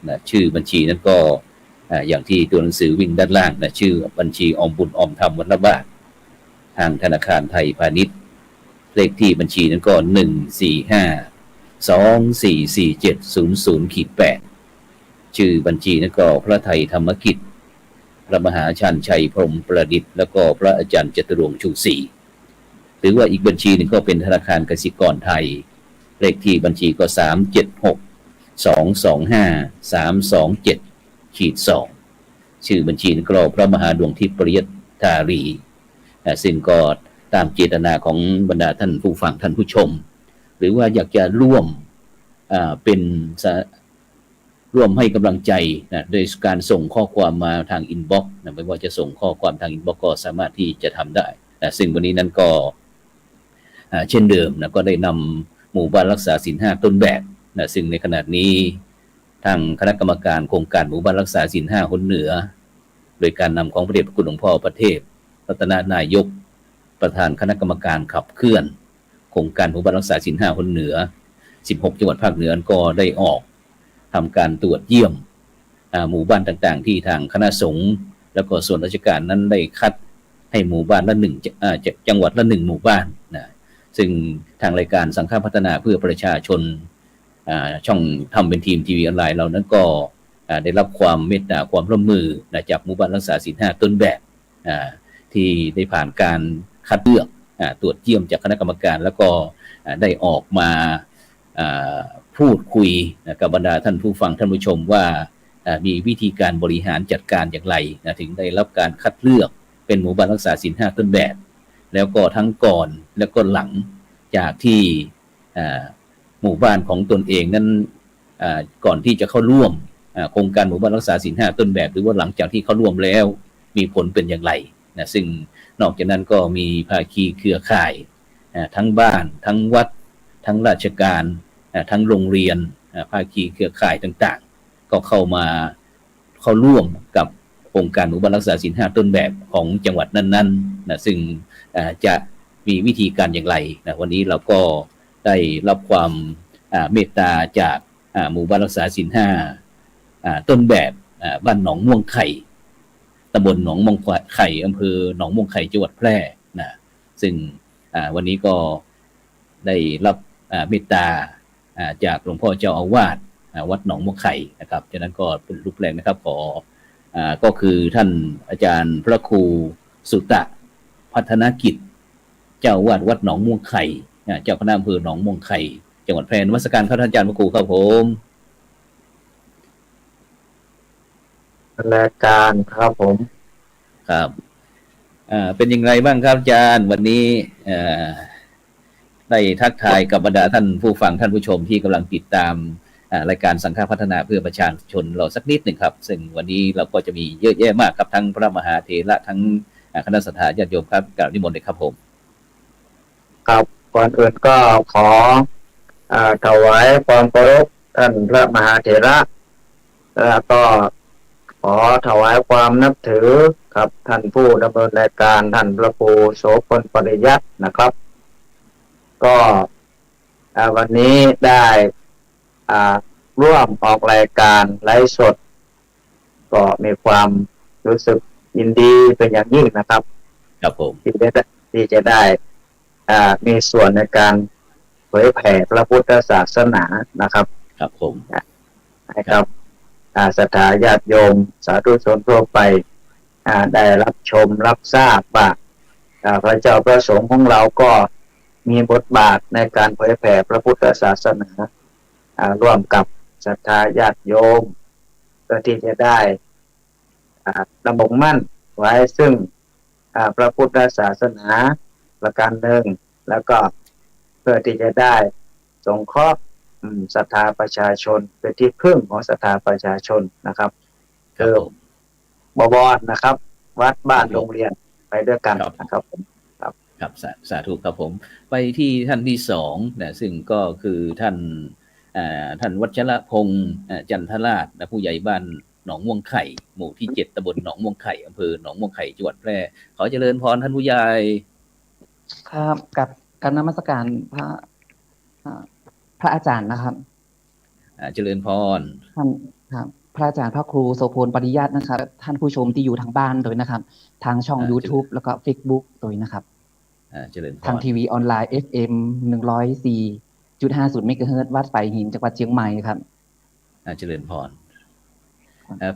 นะชื่อบัญชีนั้นก็อย่างที่ตัวหนังสือวิ่งด้านล่างนะชื่อบัญชีออมบุญออมธรรมวันละบาททางธนาคารไทยพาณิชย์เลขที่บัญชีนั้นก็145244700-8ชื่อบัญชีนั้นก็พระไทยธรรมกิจพระมหาชันชัยพรหมประดิษฐ์แล้วก็พระอาจารย์จตุรงค์ชูศรีหรือว่าอีกบัญชีหนึ่งก็เป็นธนาคารกสิกรไทยเลขที่บัญชีก็3762253272-2ชื่อบัญชีก็พระมหาดวงทิพย์ปริยัติธารีซึ่งก็ตามเจตนาของบรรดาท่านผู้ฟังท่านผู้ชมหรือว่าอยากจะร่วมเป็นร่วมให้กำลังใจนะโดยการส่งข้อความมาทางอินบ็อกซ์นะไม่ว่าจะส่งข้อความทางอินบ็อกซ์ก็สามารถที่จะทำได้นะซึ่งวันนี้นั้นก็เช่นเดิมนะก็ได้นำหมู่บ้านรักษาศีล5ต้นแบบนะซึ่งในขณะนี้ทางคณะกรรมการโครงการหมู่บ้านรักษาศีล5หนเหนือโดยการนำของพระเดชพระคุณหลวงพ่อประเทศรัตนนายกประธานคณะกรรมการขับเคลื่อนโครงการหมู่บ้านรักษาศีล5หนเหนือ16จังหวัดภาคเหนือก็ได้ออกทำการตรวจเยี่ยมหมู่บ้านต่างๆที่ทางคณะสงฆ์แล้วก็ส่วนราชการนั้นได้คัดให้หมู่บ้านละ1จังหวัดละ1หมู่บ้านนะซึ่งทางรายการสังฆพัฒนาเพื่อประชาชนช่องทำเป็นทีมทีวีออนไลน์เรานั้นก็ได้รับความเมตตาความร่วมมือจากหมู่บ้านรักษาศีล5ต้นแบบที่ได้ผ่านการคัดเลือกตรวจเยี่ยมจากคณะกรรมการแล้วก็ได้ออกมาพูดคุยกับบรรดาท่านผู้ฟังท่านผู้ชมว่ามีวิธีการบริหารจัดการอย่างไรถึงได้รับการคัดเลือกเป็นหมู่บ้านรักษาศีล5ต้นแบบแล้วก็ทั้งก่อนแล้วก็หลังจากที่หมู่บ้านของตนเองนั้นก่อนที่จะเข้าร่วมโครงการหมู่บ้านรักษาศีล5ต้นแบบหรือว่าหลังจากที่เข้าร่วมแล้วมีผลเป็นอย่างไรนะซึ่งนอกจากนั้นก็มีภาคีเครือข่ายทั้งบ้านทั้งวัดทั้งราชการทั้งโรงเรียนภาคีเครือข่ายต่างๆก็เข้าร่วมกับโครงการหมู่บ้านรักษาศีล5ต้นแบบของจังหวัดนั้นๆนะซึ่งจะมีวิธีการอย่างไรนะวันนี้เราก็ได้รับความเมตตาจากหมู่บ้านรักษาศีล5ต้นแบบบ้านหนองม่วงไข่ตำบลหนองม่วงไข่อำเภอหนองม่วงไข่จังหวัดแพร่นะซึ่งวันนี้ก็ได้รับเมตตาจากหลวงพ่อเจ้าอาวาสวัดหนองม่วงไข่นะครับฉะนั้นก็เป็นรูปแรกนะครับก็คือท่านอาจารย์พระครูสุตะพัฒนกิจเจ้าอาวาสวัดหนองม่วงไข่เจ้าคณะอำเภอหนองม่วงไข่จังหวัดแพร่นมัสการครับท่านอาจารย์พระครูครับผมรายการครับผมครับเป็นยังไงบ้างครับอาจารย์วันนี้ได้ทักทายกับบรรดาท่านผู้ฟังท่านผู้ชมที่กำลังติดตามรายการสังฆพัฒนาเพื่อประชาชนเราสักนิดหนึ่งครับซึ่งวันนี้เราก็จะมีเยอะแยะมากครับทั้งพระมหาเถระทั้งคณะสัตยาญาติโยมครับกราบนิมนต์เลยครับผมครับก่อนอื่นก็ขอถวายความเคารพท่านพระมหาเถระแล้วก็ขอถวายความนับถือครับท่านผู้ดำเนินรายการท่านพระครูโสพลปริยัตินะครับก็วันนี้ได้ร่วมออกรายการไลฟ์สดก็มีความรู้สึกยินดีเป็นอย่างยิ่งนะครับครับผมที่จะได้มีส่วนในการเผยแผ่พระพุทธศาสนานะครับครับผมนะครับศรัทธาญาติโยมสาธุชนทั่วไปได้รับชมรับทราบว่าพระเจ้าพระสงฆ์ของเราก็มีบทบาทในการเผยแผ่พระพุทธศาสนาร่วมกับศรัทธาญาติโยมเพื่อที่จะได้ดำรงมั่นไว้ซึ่งพระพุทธศาสนาประการหนึ่งแล้วก็เพื่อที่จะได้สงเคราะห์ศรัทธาประชาชนเป็นที่พึ่งของศรัทธาประชาชนนะครับคือบวรนะครับวัดบ้านโรงเรียนไปด้วยกันนะครับผมครับสาธุครับผมไปที่ท่านที่2นะซึ่งก็คือท่านวัชรพงษ์จันทราชนะผู้ใหญ่บ้านหนองม่วงไข่หมู่ที่7ตำบลหนองม่วงไข่อำเภอหนองม่วงไข่จังหวัดแพร่ขอเจริญพรท่านผู้ใหญ่ครับกับนมัสการพระอาจารย์นะครับเจริญพร ครับพระอาจารย์พระครูโสพลปริยัตินะครับท่านผู้ชมที่อยู่ทางบ้านโดยนะครับทางช่อง เจริญ YouTube แล้วก็ Facebook โดยนะครับเจริญพทางรทีวีออนไลน์ FM 104.50 เมกะเฮิรตซ์วัดไผ่หินจังหวัดเชียงใหม่ครับเจริญพร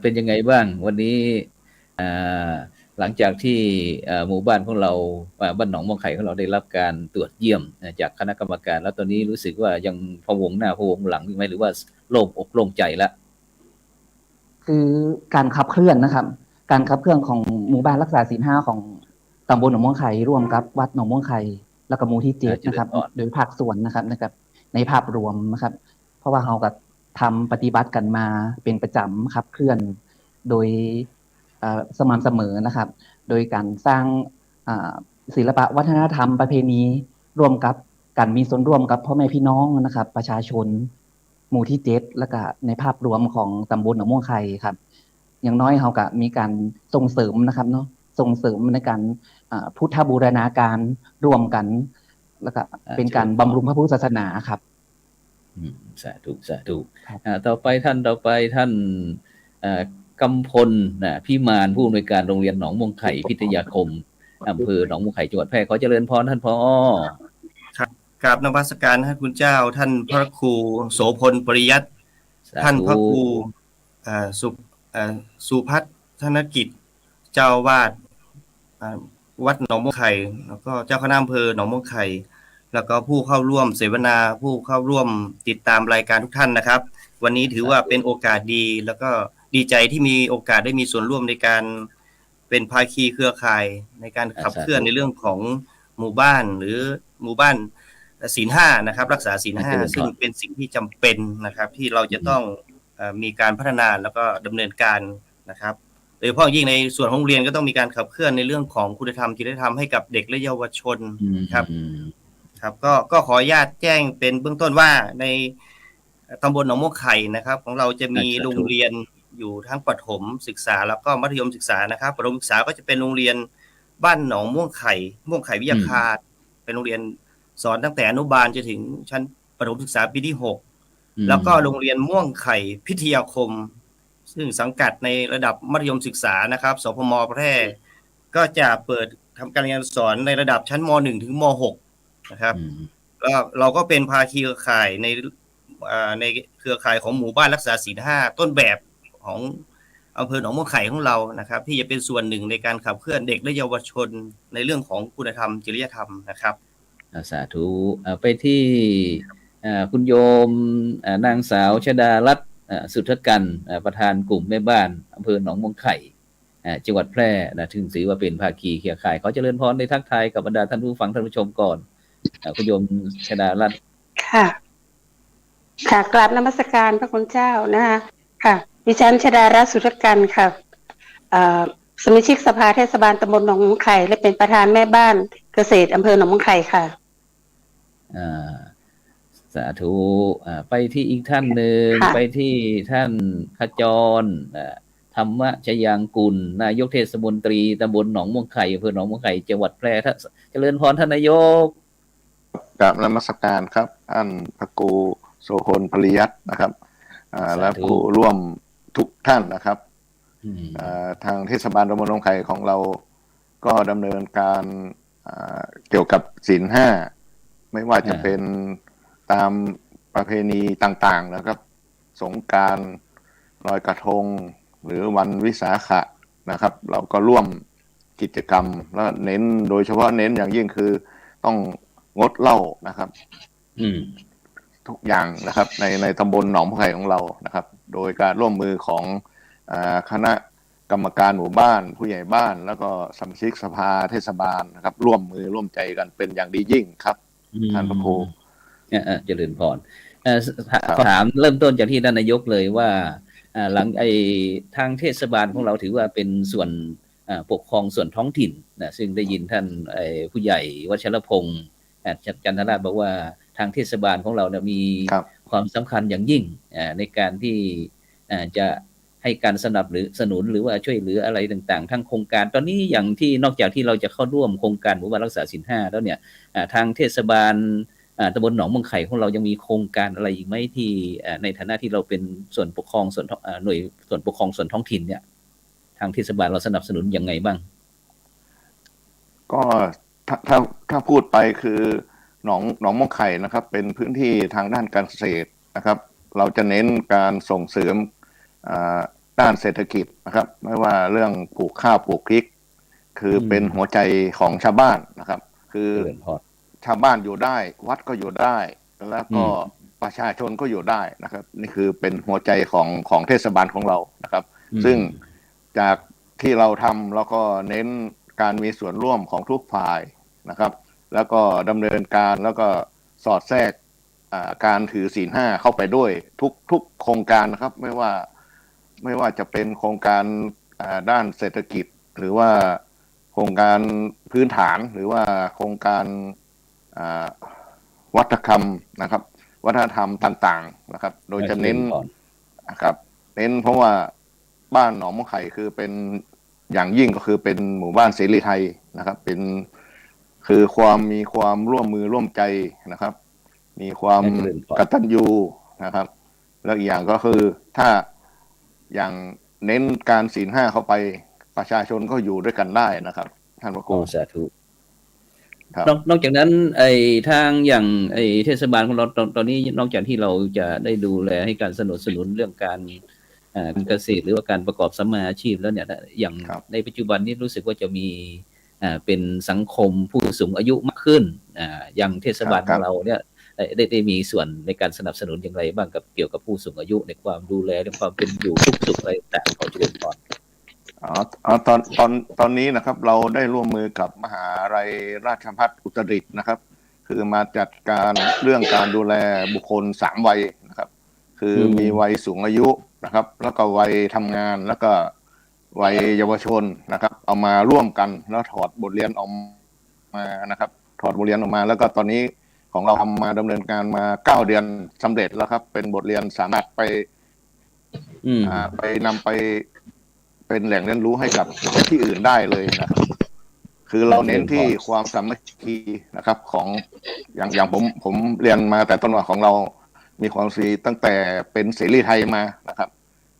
เป็นยังไงบ้างวันนี้อ่าหลังจากที่หมู่บ้านของเราบ้านหนองม่วงไข่ของเราได้รับการตรวจเยี่ยมจากคณะกรรมการแล้วตอนนี้รู้สึกว่ายังพะวงหน้าพะวงหลังอยู่ไหมหรือว่าโล่งอกโล่งใจแล้วคือการขับเคลื่อนนะครับการขับเคลื่อนของหมู่บ้านรักษาศีล 5ของตำบลหนองม่วงไข่ร่วมกับวัดหนองม่วงไข่แล้วก็หมู่ที่7นะครับโดยภาคส่วนนะครับในภาพรวมนะครับเพราะว่าเราก็ทำปฏิบัติกันมาเป็นประจำขับเคลื่อนโดยสม่ำเสมอนะครับโดยการสร้างศิลปะวัฒนธรรมประเพณีร่วมกับการมีส่วนร่วมกับพ่อแม่พี่น้องนะครับประชาชนหมู่ที่7แล้วก็ในภาพรวมของตำบลหนองม่วงไข่ครับอย่างน้อยเราก็มีการส่งเสริมนะครับเนาะส่งเสริมในการพุทธบูรณาการร่วมกันแล้วก็เป็นการบำรุงพระพุทธศาสนาครับสาธุสาธุต่อไปท่านกำพลพิมานผู้อำนวยการโรงเรียนหนองม่วงไข่พิทยาคมอำเภอหนองม่วงไข่จังหวัดแพร่ขอเจริญพรท่านผอ.ครับกราบนมัสการท่านคุณเจ้าท่านพระครูโสพลปริยัติท่านพระครูสุพัฒนกิจเจ้าวาดวัดหนองม่วงไข่แล้วก็เจ้าคณะอำเภอหนองม่วงไข่แล้วก็ผู้เข้าร่วมเสวนาผู้เข้าร่วมติดตามรายการทุกท่านนะครับวันนี้ถือว่าเป็นโอกาสดีแล้วก็ดีใจที่มีโอกาสได้มีส่วนร่วมในการเป็นภาคีเครือข่ายในการขับเคลื่อนในเรื่องของหมู่บ้านหรือหมู่บ้านศีล 5นะครับรักษาศีล 5ซึ่งเป็นสิ่งที่จำเป็นนะครับที่เราจะต้องมีการพัฒนาแล้วก็ดำเนินการนะครับโดยเฉพาะยิ่งในส่วนของโรงเรียนก็ต้องมีการขับเคลื่อนในเรื่องของคุณธรรมจริยธรรมให้กับเด็กและเยาวชนครับก็ขออนุญาตแจ้งเป็นเบื้องต้นว่าในตำบลหนองม่วงไข่นะครับของเราจะมีโรงเรียนอยู่ทั้งประถมศึกษาแล้วก็มัธยมศึกษานะครับประถมศึกษาก็จะเป็นโรงเรียนบ้านหนองม่วงไข่วิทยาคารเป็นโรงเรียนสอนตั้งแต่อนุบาลจนถึงชั้นประถมศึกษาปีที่6แล้วก็โรงเรียนม่วงไข่พิทยาคมซึ่งสังกัดในระดับมัธยมศึกษานะครับสพม.แพร่ก็จะเปิดทำการเรียนสอนในระดับชั้นม.1 ถึงม.6 นะครับแล้วเราก็เป็นภาคีเครือข่ายในเครือข่ายของหมู่บ้านรักษาศีล 5ต้นแบบของอำเภอหนองม่วงไข่ของเรานะครับที่จะเป็นส่วนหนึ่งในการขับเคลื่อนเด็กและเยาวชนในเรื่องของคุณธรรมจริยธรรมนะครับสาธุไปที่คุณโยมนางสาวชดารัตน์สุทธกันประธานกลุ่มแม่บ้านอำเภอหนองม่วงไข่จังหวัดแพร่ถึงถือว่าเป็นภาคีเครือข่ายขอเจริญพรในทักทายกับบรรดาท่านผู้ฟังท่านผู้ชมก่อนคุณโยมชดารัตน์ค่ะกราบนมัสการพระคุณเจ้านะคะค่ะดิฉันชดารัตน์สุทธกันค่ะสมาชิกสภาเทศบาลตำบลหนองม่วงไข่และเป็นประธานแม่บ้านเกษตรอำเภอหนองม่วงไข่ค่ะสาธุไปที่อีกท่านหนึ่งไปที่ท่านขจรธรรมชยางกุลนายกเทศมนตรีตำบลหนองม่วงไข่อำเภอหนองม่วงไข่จังหวัดแพร่ท่านเจริญพรท่านนายกกราบนมัสการครับท่านพระครูโสพลปริยัตินะครับและผู้ร่วมทุกท่านนะครับทางเทศบาลตำบลหนองไข่ของเราก็ดำเนินการเกี่ยวกับศีล 5ไม่ว่าจะเป็นตามประเพณีต่างๆนะครับสงกรานต์ลอยกระทงหรือวันวิสาขะนะครับเราก็ร่วมกิจกรรมแล้วเน้นโดยเฉพาะเน้นอย่างยิ่งคือต้องงดเหล้านะครับทุกอย่างนะครับในตำบลหนองม่วงไข่ของเรานะครับโดยการร่วมมือของคณะกรรมการหมู่บ้านผู้ใหญ่บ้านแล้วก็สมาชิกสภาเทศบาลนะครับร่วมมือร่วมใจกันเป็นอย่างดียิ่งครับท่านพระครูเจริญพรถามเริ่มต้นจากที่ท่านนายกเลยว่าหลังทางเทศบาลของเราถือว่าเป็นส่วนปกครองส่วนท้องถิ่นซึ่งได้ยินท่านผู้ใหญ่วชรพงศ์จันทราชบอกว่าทางเทศบาลของเรามีความสำคัญอย่างยิ่งในการที่จะให้การสนับสนุนหรือว่าช่วยเหลืออะไรต่างๆทั้งโครงการตอนนี้อย่างที่นอกจากที่เราจะเข้าร่วมโครงการหมู่บ้านรักษาศีล 5แล้วเนี่ยทางเทศบาล ตำบลหนองมงไข่ของเรายังมีโครงการอะไรอีกไหมที่ในฐานะที่เราเป็นส่วนปกครองส่วนหน่วยส่วนปกครองส่วนท้องถิ่นเนี่ยทางเทศบาลเราสนับสนุนยังไงบ้างก็ถ้าพูดไปคือหนองมะไข่นะครับเป็นพื้นที่ทางด้านการเกษตรนะครับเราจะเน้นการส่งเสริมด้านเศรษฐกิจนะครับไม่ว่าเรื่องปลูกข้าวปลูกพริกคือเป็นหัวใจของชาวบ้านนะครับคือชาวบ้านอยู่ได้วัดก็อยู่ได้แล้วก็ประชาชนก็อยู่ได้นะครับนี่คือเป็นหัวใจของเทศบาลของเรานะครับซึ่งจากที่เราทำแล้วก็เน้นการมีส่วนร่วมของทุกฝ่ายนะครับแล้วก็ดำเนินการแล้วก็สอดแทรกการถือศีล5เข้าไปด้วยทุกโครงการนะครับไม่ว่าจะเป็นโครงการด้านเศรษฐกิจหรือว่าโครงการพื้นฐานหรือว่าโครงการวัฒนธรรมนะครับวัฒนธรรมต่างๆนะครับโดยจะเน้นนะครับเน้นเพราะว่าบ้านหนองมะไข่คือเป็นอย่างยิ่งก็คือเป็นหมู่บ้านเสรีไทยนะครับเป็นคือมีความร่วมมือร่วมใจนะครับมีความกตัญญูนะครับแล้วอีกอย่างก็คือถ้าอย่างเน้นการศีล5เข้าไปประชาชนก็อยู่ด้วยกันได้นะครับท่านพระครูสาธุนอกจากนั้นทางอย่างเทศบาลของเราตอนนี้นอกจากที่เราจะได้ดูแลให้การสนับสนุนเรื่องการเกษตรหรือว่าการประกอบสัมมาอาชีพแล้วเนี่ยอย่างในปัจจุบันนี้รู้สึกว่าจะมีเป็นสังคมผู้สูงอายุมากขึ้นอย่างเทศบาลของเราเนี่ยได้มีส่วนในการสนับสนุนอย่างไรบ้างกับเกี่ยวกับผู้สูงอายุในความดูแลในความเป็นอยู่ทุกสุขอะไรต่างๆขอเจริญพรตอนนี้นะครับเราได้ร่วมมือกับมหาลัยราชภัฏอุตรดิตถ์นะครับคือมาจัดการเรื่องการดูแลบุคคล3วัยนะครับคือมีวัยสูงอายุนะครับแล้วก็วัยทำงานแล้วก็วัยเยาวชนนะครับเอามาร่วมกันแล้วถอดบทเรียนออกมานะครับถอดบทเรียนออกมาแล้วก็ตอนนี้ของเราทำมาดำเนินการมา9 เดือนสำเร็จแล้วครับเป็นบทเรียนสามารถไปนำไปเป็นแหล่งเรียนรู้ให้กับที่อื่นได้เลยนะครับคือเราเน้นที่ความสามัคคีนะครับของอย่างผมเรียนมาแต่ต้นว่าของเรามีความสามัคคีตั้งแต่เป็นเสรีไทยมานะครับ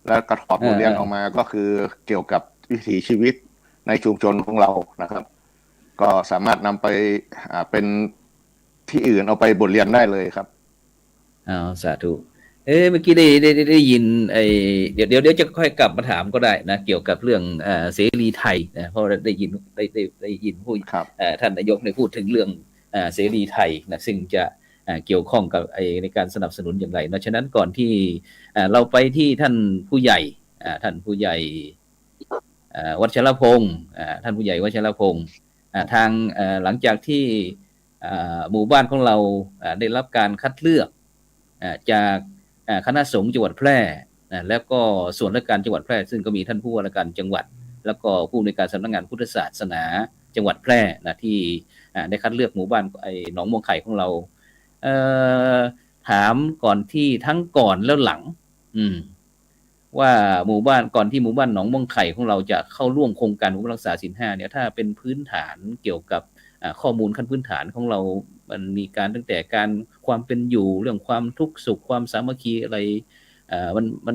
แล้วกระถอดบทเรียนออกมาก็คือเกี่ยวกับวิถีชีวิตในชุมชนของเรานะครับก็สามารถนำไปเป็นที่อื่นเอาไปบทเรียนได้เลยครับสาธุเมื่อกี้ได้ยินเดี๋ยวจะค่อยกลับมาถามก็ได้นะเกี่ยวกับเรื่องเสรีไทยนะเพราะได้ยินผู้ท่านนายกได้พูดถึงเรื่องเสรีไทยนะซึ่งจะเกี่ยวข้องกับในการสนับสนุนอย่างไรนะฉะนั้นก่อนที่เราไปที่ท่านผู้ใหญ่วัชรพงศ์ท่านผู้ใหญ่วัชรพงศ์ทางหลังจากที่หมู่บ้านของเราได้รับการคัดเลือกจากคณะสงฆ์จังหวัดแพร่แล้วก็ส่วนราชการจังหวัดแพร่ซึ่งก็มีท่านผู้ว่าราชการจังหวัดแล้วก็ผู้อำนวยการสำนักงานพุทธศาสนาจังหวัดแพร่นะที่ได้คัดเลือกหมู่บ้านหนองม่วงไข่ของเราถามก่อนที่ทั้งก่อนแล้วหลังว่าหมู่บ้านก่อนที่หมู่บ้านหนองม่วงไข่ของเราจะเข้าร่วมโครงการหมู่บ้านรักษาศีล5เนี่ยถ้าเป็นพื้นฐานเกี่ยวกับข้อมูลขั้นพื้นฐานของเรามันมีการตั้งแต่การความเป็นอยู่เรื่องความทุกข์สุขความสามัคคีอะไร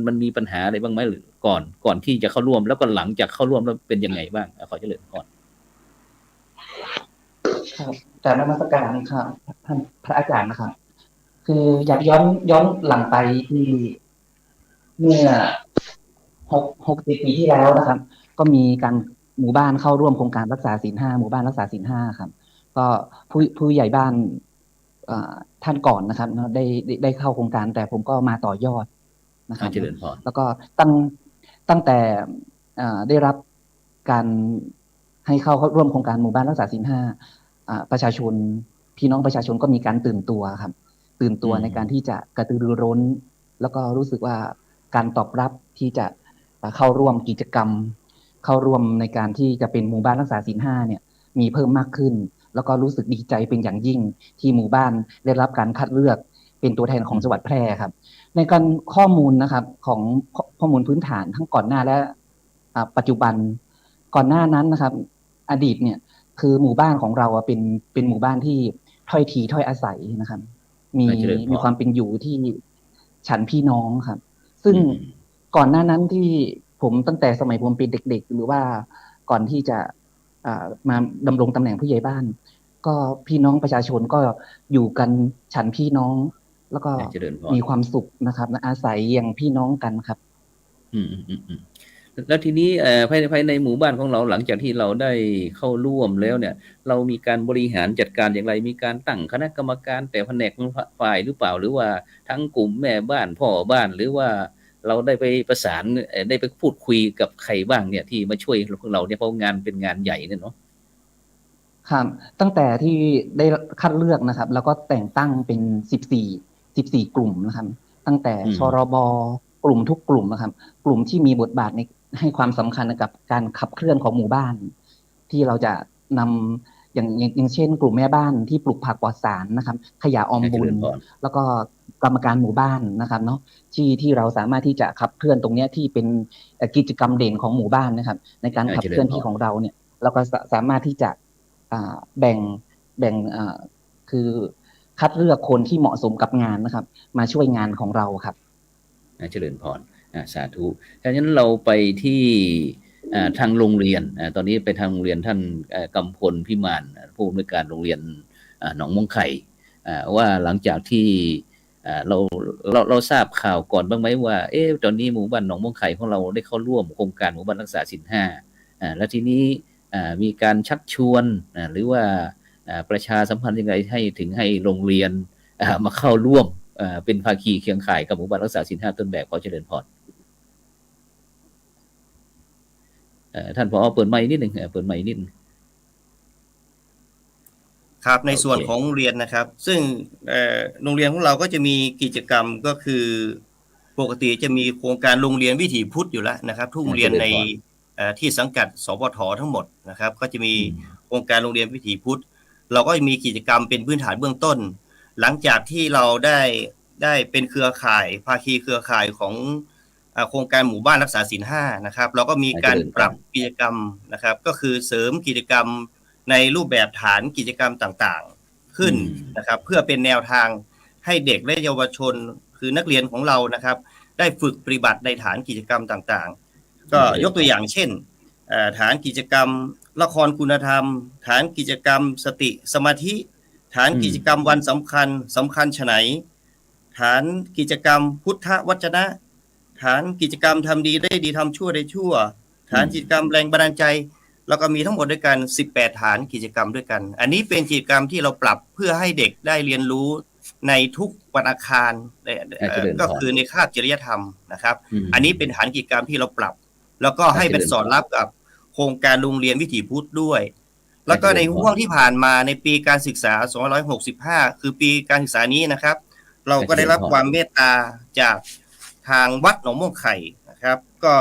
มันมีปัญหาอะไรบ้างไหมหรือก่อนที่จะเข้าร่วมแล้วก็หลังจากเข้าร่วมแล้วเป็นยังไงบ้างขอเจริญพรครับแต่นมัสการครับท่านพระอาจารย์นะครับคืออยากย้อนหลังไปที่เมื่อ60 ปีที่แล้วนะครับก็มีการหมู่บ้านเข้าร่วมโครงการรักษาศีล5หมู่บ้านรักษาศีล5ครับก็ผู้ใหญ่บ้านท่านก่อนนะครับได้เข้าโครงการแต่ผมก็มาต่อยอดนะครับแล้วก็ตั้งแต่ได้รับการให้เข้าร่วมโครงการหมู่บ้านรักษาศีล5ประชาชนพี่น้องประชาชนก็มีการตื่นตัวครับตื่นตัวในการที่จะกระตือรือร้นแล้วก็รู้สึกว่าการตอบรับที่จะเข้าร่วมกิจกรรมเข้าร่วมในการที่จะเป็นหมู่บ้านรักษาศีล5เนี่ยมีเพิ่มมากขึ้นแล้วก็รู้สึกดีใจเป็นอย่างยิ่งที่หมู่บ้านได้รับการคัดเลือกเป็นตัวแทนของจังหวัดแพร่ครับในการข้อมูลนะครับของข้อมูลพื้นฐานทั้งก่อนหน้าและปัจจุบันก่อนหน้านั้นนะครับอดีตเนี่ยคือหมู่บ้านของเราเป็นหมู่บ้านที่ ถ้อยทีถ้อยอาศัยนะครับ มี เจริญพร มีความเป็นอยู่ที่ฉันพี่น้องครับ ซึ่ง อืม ก่อนหน้านั้นที่ผมตั้งแต่สมัยผมเป็นเด็กๆ หรือว่าก่อนที่จะมาดำรงตำแหน่งผู้ใหญ่บ้าน ก็พี่น้องประชาชนก็อยู่กันฉันพี่น้อง แล้วก็ เจริญพร มีความสุขนะครับอาศัยอย่างพี่น้องกันครับ อืมแล้วทีนี้ภายในหมู่บ้านของเราหลังจากที่เราได้เข้าร่วมแล้วเนี่ย เรามีการบริหารจัดการอย่างไรมีการตั้งคณะกรรมการแต่แผนกฝ่ายหรือเปล่าหรือว่าทั้งกลุ่มแม่บ้านพ่อบ้านหรือว่าเราได้ไปประสานได้ไปพูดคุยกับใครบ้างเนี่ยที่มาช่วยพวกเราเนี่ยเพราะงานเป็นงานใหญ่เนี่ยเนาะ ครับตั้งแต่ที่ได้คัดเลือกนะครับ แล้วก็แต่งตั้งเป็น14กลุ่มนะครับ ตั้งแต่ชรบกลุ่มทุกกลุ่มนะครับ กลุ่มที่มีบทบาทในให้ความสำคัญกับการขับเคลื่อนของหมู่บ้าน ที่เราจะนำอย่างเช่น กลุ่มแม่บ้านที่ปลูกผักปลอดสารนะครับ ขยะออมบุญ แล้วก็กรรมการหมู่บ้านนะครับเนาะที่เราสามารถที่จะขับเคลื่อนตรงนี้ที่เป็นกิจกรรมเด่นของหมู่บ้านนะครับ ในการขับเคลื่อนที่ของเราเนี่ยเราก็สามารถที่จะแบ่งคือคัดเลือกคนที่เหมาะสมกับงานนะครับ มาช่วยงานของเราครับเจริญพรสาธุดังนั้นเราไปที่ทางโรงเรียนตอนนี้ไปทางโรงเรียนท่านกำพลพิมานผู้อำนวยการโรงเรียนหนองม่วงไข่ว่าหลังจากที่เราทราบข่าวก่อนบ้างไหมว่าตอนนี้หมู่บ้านหนองม่วงไข่ของเราได้เข้าร่วมโครงการหมู่บ้านรักษาศีล5แล้วทีนี้มีการชักชวนหรือว่าประชาสัมพันธ์ยังไงให้โรงเรียนมาเข้าร่วมเป็นภาคีเคียงข่ายกับหมู่บ้านรักษาศีล5ต้นแบบขอเจริญพรท่านผอ.เปิดไมค์นิดนึงครับในส่วนของโรงเรียนนะครับซึ่งโรงเรียนของเราก็จะมีกิจกรรมก็คือปกติจะมีโครงการโรงเรียนวิถีพุทธอยู่แล้วนะครับทุกโรงเรียนในที่สังกัดสปท.ทั้งหมดนะครับก็จะมีโครงการโรงเรียนวิถีพุทธเราก็มีกิจกรรมเป็นพื้นฐานเบื้องต้นหลังจากที่เราได้เป็นเครือข่ายภาคีเครือข่ายของโครงการหมู่บ้านรักษาศีล5นะครับเราก็มีการปรับกิจกรรมนะครับก็คือเสริมกิจกรรมในรูปแบบฐานกิจกรรมต่างๆขึ้นนะครับเพื่อเป็นแนวทางให้เด็กและเยาวชนคือนักเรียนของเรานะครับได้ฝึกปฏิบัติในฐานกิจกรรมต่างๆก็ยกตัวอย่างเช่นฐานกิจกรรมละครคุณธรรมฐานกิจกรรมสติสมาธิฐานกิจกรรมวันสำคัญไฉนฐานกิจกรรมพุทธวจนะฐานกิจกรรมทำดีได้ดีทำชั่วได้ชั่วฐานกิจกรรมแรงบันดาลใจแล้วก็มีทั้งหมดด้วยกัน18ฐานกิจกรรมด้วยกันอันนี้เป็นกิจกรรมที่เราปรับเพื่อให้เด็กได้เรียนรู้ในทุกวันอังคารก็คือในคาบจริยธรรมนะครับอันนี้เป็นฐานกิจกรรมที่เราปรับแล้วก็ให้เป็นสอดรับกับโครงการโรงเรียนวิถีพุทธด้วยแล้วก็ในห่วงที่ผ่านมาในปีการศึกษา2565คือปีการศึกษานี้นะครับเราก็ได้รับความเมตตาจากทางวัดหนองม่วงไข่นะครับก็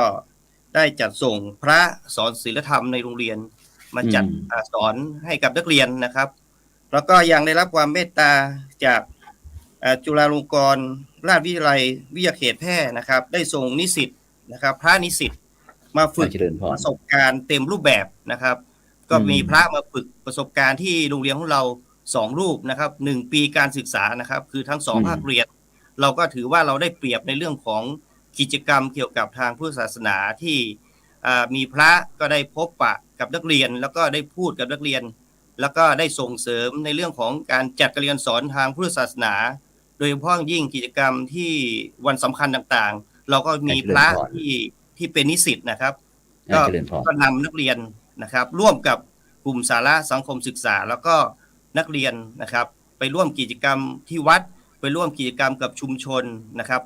ได้จัดส่งพระสอนศีลธรรมในโรงเรียนมาจัดสอนให้กับนักเรียนนะครับแล้วก็ยังได้รับความเมตตาจากจุฬาลงกรณราชวิทยาลัยวิทยาเขตแพร่นะครับได้ส่งนิสิตนะครับพระนิสิตมาฝึกประสบการณ์เต็มรูปแบบนะครับก็มีพระมาฝึกประสบการณ์ที่โรงเรียนของเรา2รูปนะครับ1ปีการศึกษานะครับคือทั้ง2ภาคเรียนเราก็ถือว่าเราได้เปรียบในเรื่องของกิจกรรมเกี่ยวกับทางพุทธศาสนาที่มีพระก็ได้พบปะกับนักเรียนแล้วก็ได้พูดกับนักเรียนแล้วก็ได้ส่งเสริมในเรื่องของการจัดการเรียนสอนทางพุทธศาสนาโดยเฉพาะยิ่งกิจกรรมที่วันสำคัญต่างๆเราก็มีพระที่เป็นนิสิตนะครับก็นำนักเรียนนะครับร่วมกับกลุ่มสาระสังคมศึกษาแล้วก็นักเรียนนะครับไปร่วมกิจกรรมที่วัดไปร่วมกิจกรรมกับชุมชนนะครับ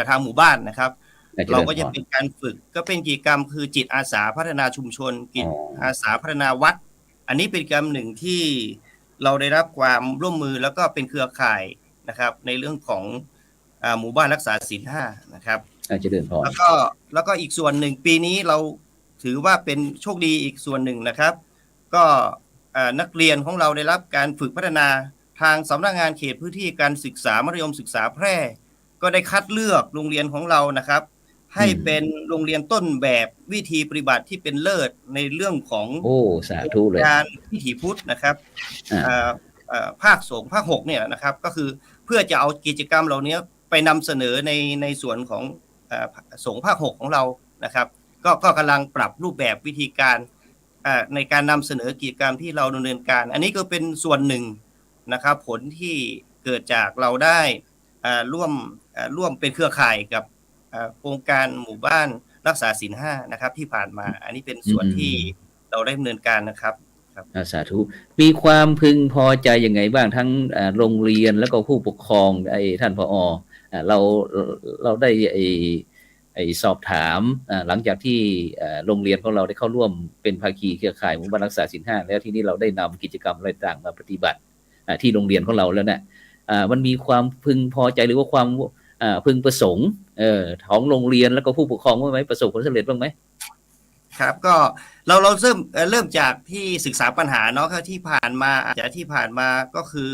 ทางหมู่บ้านนะครับเราก็จะเป็นการฝึกก็เป็นกิจกรรมคือจิตอาสาพัฒนาชุมชนจิตอาสาพัฒนาวัดอันนี้เป็นกิจกรรมหนึ่งที่เราได้รับความร่วมมือแล้วก็เป็นเครือข่ายนะครับในเรื่องของหมู่บ้านรักษาศีล5นะครับแล้วก็อีกส่วนหนึ่งปีนี้เราถือว่าเป็นโชคดีอีกส่วนหนึ่งนะครับก็นักเรียนของเราได้รับการฝึกพัฒนาทางสำนักงานเขตพื้นที่การศึกษามัธยมศึกษาแพร่ก็ได้คัดเลือกโรงเรียนของเรานะครับให้เป็นโรงเรียนต้นแบบวิธีปฏิบัติที่เป็นเลิศในเรื่องของสาธุเลยการวิถีพุทธนะครับ ภาคสงฆ์ภาค6เนี่ยนะครับก็คือเพื่อจะเอากิจกรรมเหล่านี้ไปนำเสนอในส่วนของสงฆ์ภาค6ของเรานะครับก็กำลังปรับรูปแบบวิธีการในการนำเสนอกิจกรรมที่เราดำเนินการอันนี้ก็เป็นส่วนหนึ่งนะครับผลที่เกิดจากเราได้ร่วมเป็นเครือข่ายกับโครงการหมู่บ้านรักษาศีล5นะครับที่ผ่านมาอันนี้เป็นส่วนที่เราได้ดำเนินการนะครับสาธุมีความพึงพอใจยังไงบ้างทั้งโรงเรียนแล้วก็ผู้ปกครองท่านผอ.เราได้สอบถามหลังจากที่โรงเรียนของเราได้เข้าร่วมเป็นภาคีเครือข่ายหมู่บ้านรักษาศีล5แล้วที่นี้เราได้นำกิจกรรมอะไรต่างมาปฏิบัติที่โรงเรียนของเราแล้วเนี่ยมันมีความพึงพอใจหรือว่าความพึงประสงค์ของโรงเรียนแล้วก็ผู้ปกครองว่าไหมประสบผลสำเร็จบ้างไหมครับก็เราเริ่มจากที่ศึกษาปัญหาเนาะที่ผ่านมาอาจจะที่ผ่านมาก็คือ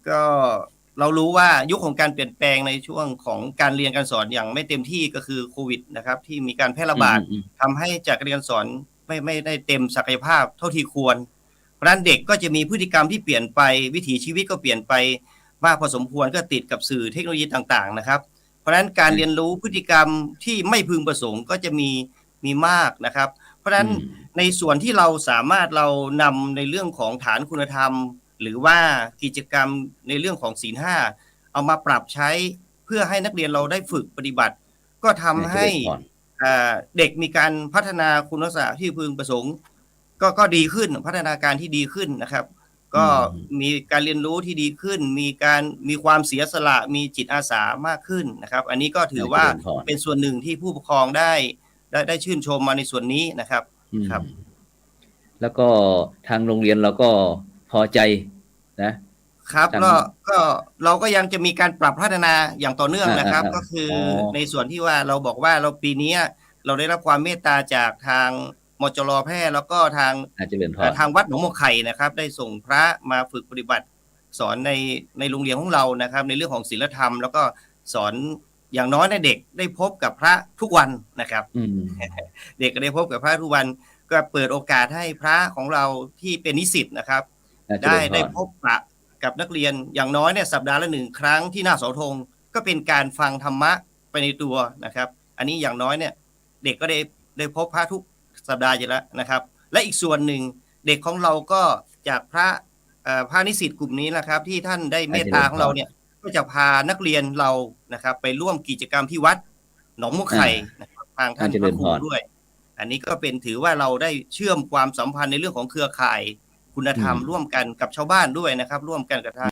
ก็เรารู้ว่ายุคของการเปลี่ยนแปลงในช่วงของการเรียนการสอนอย่างไม่เต็มที่ก็คือโควิดนะครับที่มีการแพร่ระบาดทำให้จากการเรียนการสอนไม่ได้เต็มศักยภาพเท่าที่ควรเพราะฉะนั้นเด็กก็จะมีพฤติกรรมที่เปลี่ยนไปวิถีชีวิตก็เปลี่ยนไปมากพอสมควรก็ติดกับสื่อเทคโนโลยีต่างๆนะครับเพราะฉะนั้นการเรียนรู้พฤติกรรมที่ไม่พึงประสงค์ก็จะมีมากนะครับเพราะฉะนั้นในส่วนที่เราสามารถเรานำในเรื่องของฐานคุณธรรมหรือว่ากิจกรรมในเรื่องของศีล5เอามาปรับใช้เพื่อให้นักเรียนเราได้ฝึกปฏิบัติก็ทำให้เด็กมีการพัฒนาคุณลักษณะที่พึงประสงค์ก็ดีขึ้นพัฒนาการที่ดีขึ้นนะครับก็มีการเรียนรู้ที่ดีขึ้นมีความเสียสละมีจิตอาสามากขึ้นนะครับอันนี้ก็ถือว่าเป็นส่วนหนึ่งที่ผู้ปกครองได้ชื่นชมมาในส่วนนี้นะครับครับแล้วก็ทางโรงเรียนเราก็พอใจนะครับก็เราก็ยังจะมีการปรับพัฒนาอย่างต่อเนื่องนะครับก็คือในส่วนที่ว่าเราบอกว่าเราปีนี้เราได้รับความเมตตาจากทางมจร.แพร่แล้วก็ทางวัดหนองมวงไข่นะครับได้ส่งพระมาฝึกปฏิบัติสอนในโรงเรียนของเรานะครับในเรื่องของศีลธรรมแล้วก็สอนอย่างน้อยเด็กได้พบกับพระทุกวันนะครับเด็กก็ได้พบกับพระทุกวันก็เปิดโอกาสให้พระของเราที่เป็นนิสิตนะครับได้พบปะกับนักเรียนอย่างน้อยเนี่ยสัปดาห์ละ1 ครั้งที่หน้าเสาธงก็เป็นการฟังธรรมะไปในตัวนะครับอันนี้อย่างน้อยเนี่ยเด็กก็ได้พบพระทุกสัปดาห์อยู่แล้วนะครับและอีกส่วนหนึ่งเด็กของเราก็จากพระนิสิตกลุ่มนี้นะครับที่ท่านได้เมตตาของเราเนี่ยก็จะพานักเรียนเรานะครับไปร่วมกิจกรรมที่วัดหนองมวงไข่นะครับทางท่านพระครูด้วยอันนี้ก็เป็นถือว่าเราได้เชื่อมความสัมพันธ์ในเรื่องของเครือข่ายคุณธรรมร่วมกันกับชาวบ้านด้วยนะครับร่วมกันกับทาง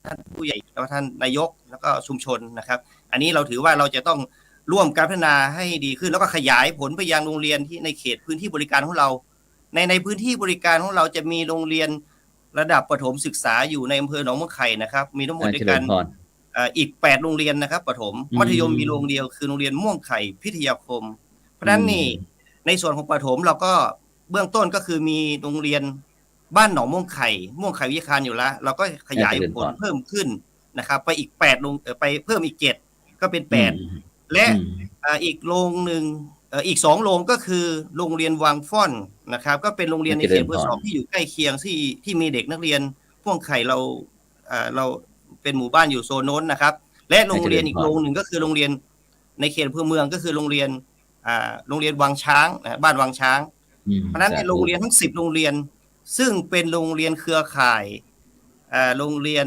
ท่านผู้ใหญ่แล้วท่านนายกแล้วก็ชุมชนนะครับอันนี้เราถือว่าเราจะต้องร่วมการพัฒนาให้ดีขึ้นแล้วก็ขยายผลไปยังโรงเรียนที่ในเขตพื้นที่บริการของเราในพื้นที่บริการของเราจะมีโรงเรียนระดับประถมศึกษาอยู่ในอำเภอหนองมวงไข่นะครับมีทั้งหมดด้วยกันอีก8โรงเรียนนะครับประถมมัธยมมีโรงเดียวคือโรงเรียนม่วงไข่พิทยาคมเพราะฉะนั้นนี่ในส่วนของประถมเราก็เบื้องต้นก็คือมีโรงเรียนบ้านหนองม่วงไข่วิทยาคารอยู่แล้วเราก็ขยายผลเพิ่มขึ้นนะครับไปอีก8ไปเพิ่มอีก7ก็เป็น8และอีกโรงหนึ่งอีก2โรงก็คือโรงเรียนวังฟ่อนนะครับก็เป็นโรงเรียนในเขตอำเภอ2ที่อยู่ใกล้เคียงที่มีเด็กนักเรียนม่วงไข่เราเป็นหมู่บ้านอยู่โซนโน้นนะครับและโรงเรียนอีกโรงหนึ่งก็คือโรงเรียนในเขตอำเภอเมืองก็คือโรงเรียนวังช้างบ้านวังช้างเพราะฉะนั้นในโรงเรียนทั้ง10โรงเรียนซึ่งเป็นโรงเรียนเครือข่ายโรงเรียน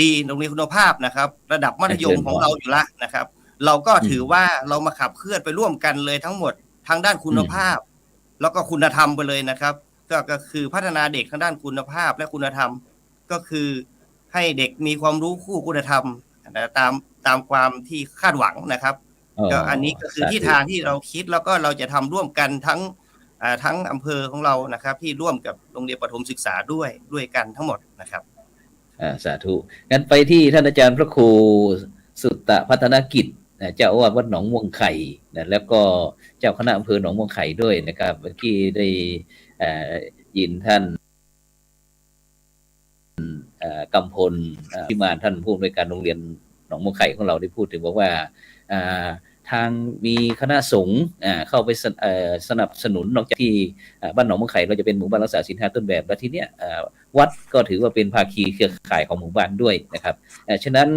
ดีโรงเรียนคุณภาพนะครับระดับมัธยมของเราอยู่แล้วนะครับเราก็ถือว่าเรามาขับเคลื่อนไปร่วมกันเลยทั้งหมดทางด้านคุณภาพแล้วก็คุณธรรมไปเลยนะครับก็คือพัฒนาเด็กทางด้านคุณภาพและคุณธรรมก็คือให้เด็กมีความรู้คู่คุณธรรมตามความที่คาดหวังนะครับก็อันนี้ก็คือที่ทางที่เราคิดแล้วก็เราจะทำร่วมกันทั้งอำเภอของเรานะครับที่ร่วมกับโรงเรียนประถมศึกษาด้วยกันทั้งหมดนะครับสาธุงั้นไปที่ท่านอาจารย์พระครูสุตตะพัฒนกิจเจ้าอาวาสวัดหนองม่วงไข่แล้วก็เจ้าคณะอำเภอหนองม่วงไข่ด้วยนะครับเมื่อกี้ได้ยินท่านกำพลพิมานท่านผู้อำนวยการโรงเรียนหนองม่วงไข่ของเราได้พูดถึงบอกว่า ทางมีคณะสงฆ์เข้าไปสนับสนุนนอกจากที่บ้านหนองมะไข่เราจะเป็นหมู่บ้านรักษาศีล5ต้นแบบแล้วทีเนี้ยวัดก็ถือว่าเป็นภาคีเครือข่ายของหมู่บ้านด้วยนะครับฉะนั้น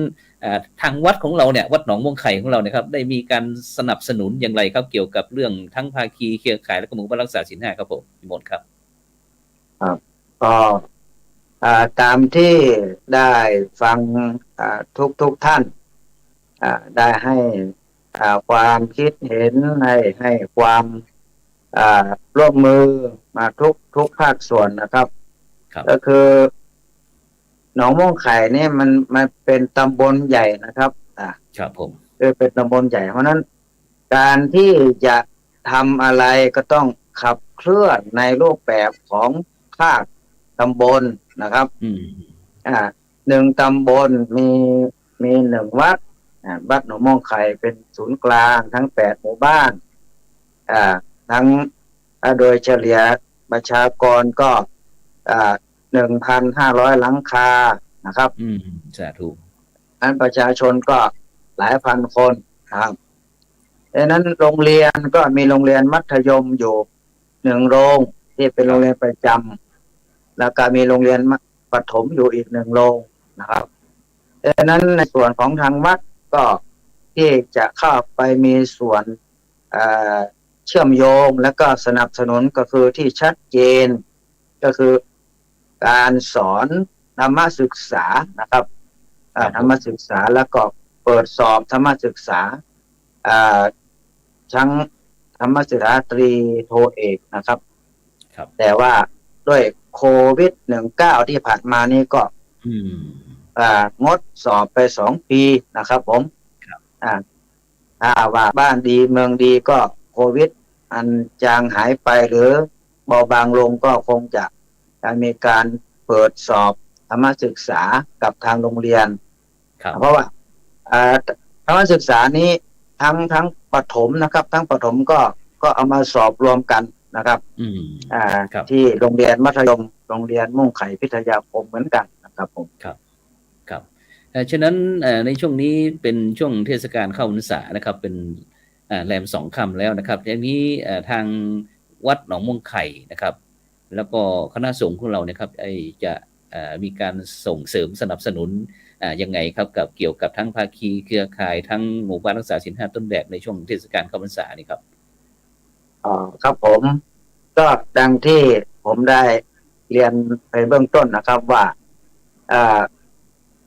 ทางวัดของเราเนี่ยวัดหนองม่วงไข่ของเราเนี่ยครับได้มีการสนับสนุนอย่างไรครับเกี่ยวกับเรื่องทั้งภาคีเครือข่ายและก็หมู่บ้านรักษาศีล5ครับผมพี่มนต์ครับก็ตามที่ได้ฟังทุกท่านได้ให้ความคิดเห็นให้ความร่วมมือมาทุกภาคส่วนนะครับก็คือหนองม่วงไข่เนี่ยมันเป็นตำบลใหญ่นะครับครับผมเป็นตำบลใหญ่เพราะนั้นการที่จะทำอะไรก็ต้องขับเคลื่อนในรูปแบบของภาคตำบลนะครับหนึ่งตำบลมีหนึ่งวัดวัดหนองม่วงไข่เป็นศูนย์กลางทั้ง8หมู่บ้านทั้งโดยเฉลี่ยประชากรก็1,500 หลังคานะครับสาธุอันประชาชนก็หลายพันคนนะครับดังนั้นโรงเรียนก็มีโรงเรียนมัธยมอยู่1โรงที่เป็นโรงเรียนประจำแล้วก็มีโรงเรียนประถมอยู่อีก1โรงนะครับดังนั้นในส่วนของทางวัดก็ที่จะเข้าไปมีส่วนเชื่อมโยงและก็สนับสนุนก็คือที่ชัดเจนก็คือการสอนธรรมศึกษานะครับธรรมศึกษาแล้วก็เปิดสอบธรรมศึกษาทั้งธรรมศึกษาตรีโทเอกนะครับแต่ว่าด้วยโควิด-19ที่ผ่านมานี้ก็งดสอบไป2 ปีนะครับผมถ้าว่าบ้านดีเมืองดีก็โควิดอันจางหายไปหรือเบาบางลงก็คงจะมีการเปิดสอบธรรมศึกษากับทางโรงเรียนเพราะว่าธรรมศึกษานี้ทั้งประถมนะครับทั้งประถมก็เอามาสอบรวมกันนะครับที่โรงเรียนมัธยมโรงเรียนม่วงไข่พิทยาคมเหมือนกันนะครับผมครับฉะนั้นในช่วงนี้เป็นช่วงเทศกาลเข้าพรรษานะครับเป็นแรม2 ค่ำแล้วนะครับทีนี้ทางวัดหนองม่วงไข่นะครับแล้วก็คณะสงฆ์ของเราเนี่ยครับจะมีการส่งเสริมสนับสนุนยังไงครับกับเกี่ยวกับทั้งภาคีเครือข่ายทั้งหมู่บ้านรักษาศีล5ต้นแบบในช่วงเทศกาลเข้าพรรษานี่ครับครับผมก็ดังที่ผมได้เรียนไปเบื้องต้นนะครับว่า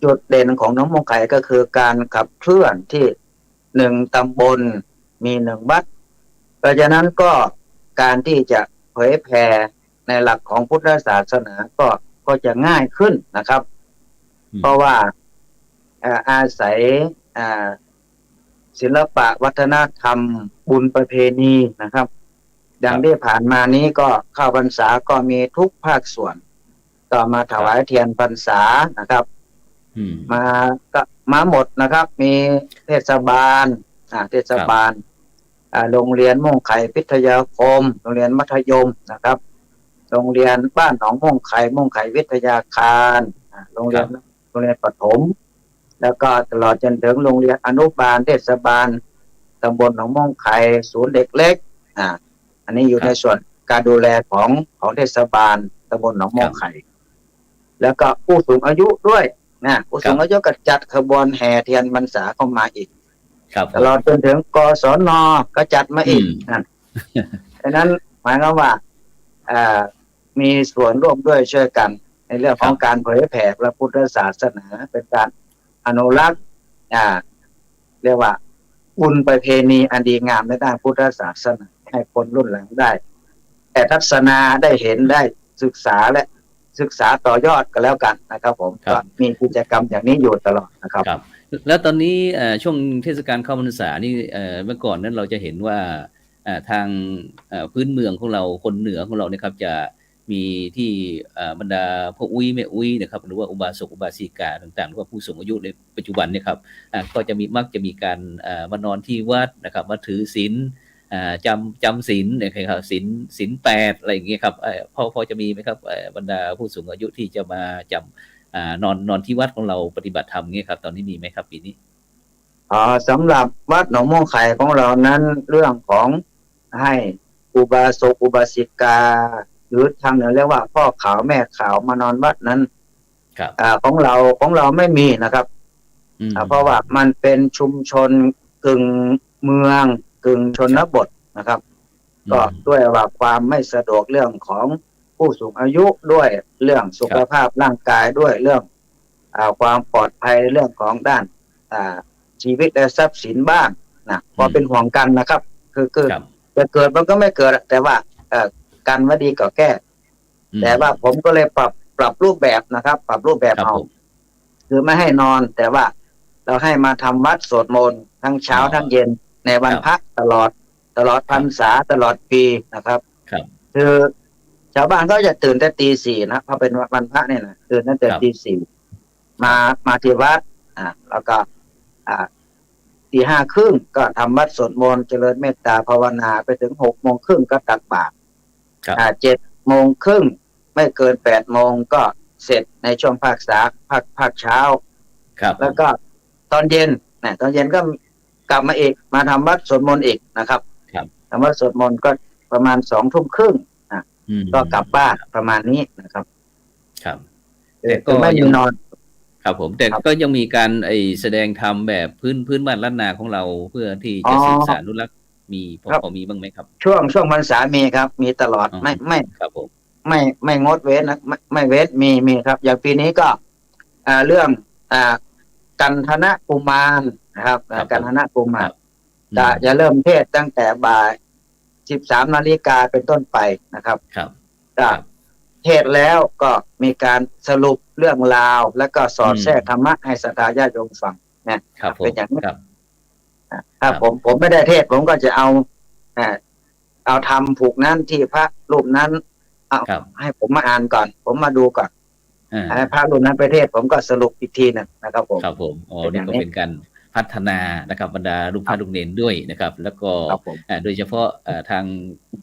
จุดเด่นของหนองม่วงไข่ก็คือการขับเคลื่อนที่1ตำบลมี1วัดเพราะฉะนั้นก็การที่จะเผยแผ่ในหลักของพุทธศาสนาก็จะง่ายขึ้นนะครับเพราะว่าอาศัยศิลปะวัฒนธรรมบุญประเพณีนะครับดังที่ผ่านมานี้ก็เข้าพรรษาก็มีทุกภาคส่วนต่อมาถวายเทียนพรรษานะครับมาหมดนะครับมีเทศบาลโรงเรียนม่วงไข่พิทยาคมโรงเรียนมัธยมนะครับโรงเรียนบ้านหนองม่วงไข่วิทยาคารโรงเรียนประถมแล้วก็ตลอดจนถึงโรงเรียนอนุบาลเทศบาลตำบลหนองม่วงไข่ศูนย์เด็กเล็กอันนี้อยู่ในส่วนการดูแลของเทศบาลตำบลหนองม่วงไข่แล้วก็ผู้สูงอายุด้วยผู้สูงอายุก็จัดขบวนแห่เทียนพรรษาเข้ามาอีกตลอดจนถึงกศน.ก็จัดมาอีกดังนั้นหมายความว่ามีส่วนร่วมด้วยช่วยกันในเรื่องของการเผยแผ่พระพุทธศาสนาเป็นการอนุรักษ์เรียกว่าบุญประเพณีอันดีงามในด้านพุทธศาสนาให้คนรุ่นหลังได้แต่ทัศนาได้เห็นได้ศึกษาและศึกษาต่อยอดกันแล้วกันนะครับผมก็มีกิจกรรมอย่างนี้อยู่ตลอดนะครับแล้วตอนนี้ช่วงเทศกาลเข้าพรรษานี่เมื่อก่อนนั้นเราจะเห็นว่าทางพื้นเมืองของเราคนเหนือของเราเนี่ยครับจะมีที่บรรดาพ่ออุ้ยแม่อุ้ยนะครับหรือว่าอุบาสกอุบาสิกาต่างๆหรือว่าผู้สูงอายุในปัจจุบันเนี่ยครับก็จะมักจะมีการมานอนที่วัดนะครับมาถือศีลจำศีลนะครับศีล8อะไรอย่างเงี้ยครับพอจะมีไหมครับบรรดาผู้สูงอายุที่จะมาจำนอนที่วัดของเราปฏิบัติธรรมเงี้ยครับตอนนี้มีไหมครับปีนี้ สำหรับวัดหนองม่วงไข่ของเรานั้นเรื่องของให้อุบาสกอุบาสิกาหรือทางเหนือเรียกว่าพ่อขาวแม่ขาวมานอนวัดนั้น ครับ ของเราไม่มีนะครับ เพราะว่ามันเป็นชุมชนกึ่งเมืองกึ่งชนบทนะครับ ก็ด้วยว่าความไม่สะดวกเรื่องของผู้สูงอายุด้วยเรื่องสุขภาพร่างกายด้วยเรื่องความปลอดภัยในเรื่องของด้านชีวิตและทรัพย์สินบ้างนะพอเป็นห่วงกันนะครับคือจะเกิดมันก็ไม่เกิดแต่ว่ากันว่าดีกว่าแก้แต่ว่าผมก็เลยปรับรูปแบบนะครับ ปรับรูปแบบเอาคือไม่ให้นอนแต่ว่าเราให้มาทำวัดสวดมนต์ทั้งเช้าทั้งเย็นในวันพระตลอดพรรษาตลอดปีนะครับคือชาวบ้านก็จะตื่นแต่ตี 4นะเพราะเป็นวันพระเนี่ยนะตื่นตั้งแต่ตี 4มาที่วัดแล้วก็ตี 5:30ก็ทำวัดสวดมนต์เจริญเมตตาภาวนาไปถึง 6:30ก็ตักบาตร7:30ไม่เกิน 8:00ก็เสร็จในช่วงภาคเช้าแล้วก็ตอนเย็นตอนเย็นก็กลับมาอีกมาทำวัดสวดมนต์อีกนะครับทำวัดสวดมนต์ก็ประมาณ 20:30ก็กลับบ้านประมาณนี้นะครับแต่ก็ไม่มีนอนครับผมแต่ก็ยังมีการแสดงธรรมแบบพื้นบ้านล้านนาของเราเพื่อที่จะสืบสานอนุรักษ์มีพอมีบ้างไหมครับช่วงพรรษามีครับมีตลอดไม่ครับผมไม่งดเว้นนะไม่เว้นมีครับอย่างปีนี้ก็เรื่องกันธนกุมารนะครับกันธนกุมารจะเริ่มเทศตั้งแต่บ่าย 13 นาฬิกาเป็นต้นไปนะครับเทศแล้วก็มีการสรุปเรื่องราวแล้วก็สอดแทรกธรรมะให้ศรัทธาญาติโยมฟังเนี่ยเป็นอย่างนี้ถ้าผมไม่ได้เทศผมก็จะเอาทำผูกนั้นที่พระรูปนั้นให้ผมมาอ่านก่อนผมมาดูก่อนพระรูปนั้นไปเทศผมก็สรุปอีกทีนึงนะครับผมครับผมนี่ก็เป็นการพัฒนานะครับบรรดาลูกพระลูกเนรด้วยนะครับแล้วก็โดยเฉพาะทาง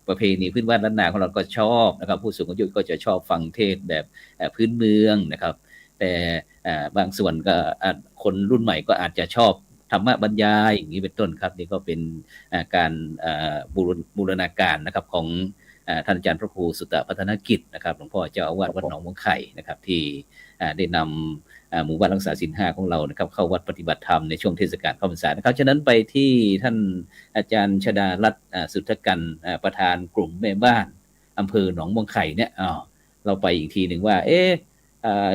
ประเพณีพื้นบ้านล้านนาของเราก็ชอบนะครับผู้สูงอายุก็จะชอบฟังเทศแบบพื้นเมืองนะครับแต่บางส่วนก็คนรุ่นใหม่ก็อาจจะชอบธรรมะบรรยายอย่างนี้เป็นต้นครับนี่ก็เป็นการบูรณาการนะครับของท่านอาจารย์พระครูสุตตะพัฒนกิจนะครับหลวงพ่อเจ้าอาวาสวัดหนองม่วงไข่นะครับที่ได้นำหมู่บ้านรักษาศีล 5ของเรานะครับเข้าวัดปฏิบัติธรรมในช่วงเทศกาลเข้าพรรษานะครับฉะนั้นไปที่ท่านอาจารย์ชฎารัตน์สุทธกันประธานกลุ่มแม่บ้านอำเภอหนองม่วงไข่เนี่ยเราไปอีกทีหนึ่งว่า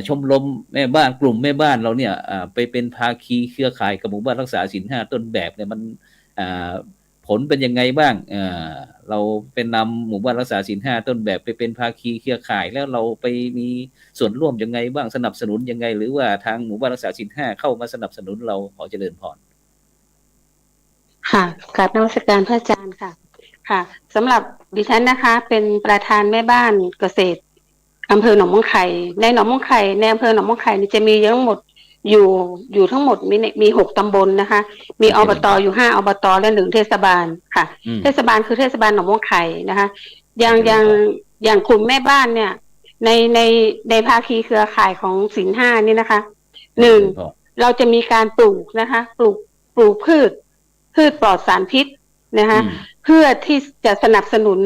ชมรมแม่บ้านกลุ่มแม่บ้านเราเนี่ยไปเป็นภาคีเครือข่ายกับหมู่บ้านรักษาศีล 5ต้นแบบเนี่ยมันผลเป็นยังไงบ้างเราเป็นนำหมู่บ้านรักษาศีล 5ต้นแบบไปเป็นภาคีเครือข่ายแล้วเราไปมีส่วนร่วมยังไงบ้างสนับสนุนยังไงหรือว่าทางหมู่บ้านรักษาศีล 5เข้ามาสนับสนุนเราขอเจริญพรค่ะกราบนมัสการพระอาจารย์ค่ะสำหรับดิฉันนะคะเป็นประธานแม่บ้านเกษตรอำเภอหนองม่วงไข่ในหนองม่วงไข่ในอำเภอหนองม่วงไข่นี่จะมีทั้งหมดอยู่ทั้งหมดมี6ตำบลนะคะมีอบตอยู่5อบตและ1เทศบาลค่ะเทศบาลคือเทศบาลหนองม่วงไข่นะคะอย่างกลุ่มแม่บ้านเนี่ยในภาคีเครือข่ายของศีล 5นี่นะคะ1เราจะมีการปลูกนะคะปลูกพืชปลอดสารพิษนะคะเพื่อที่จะสนับสนุน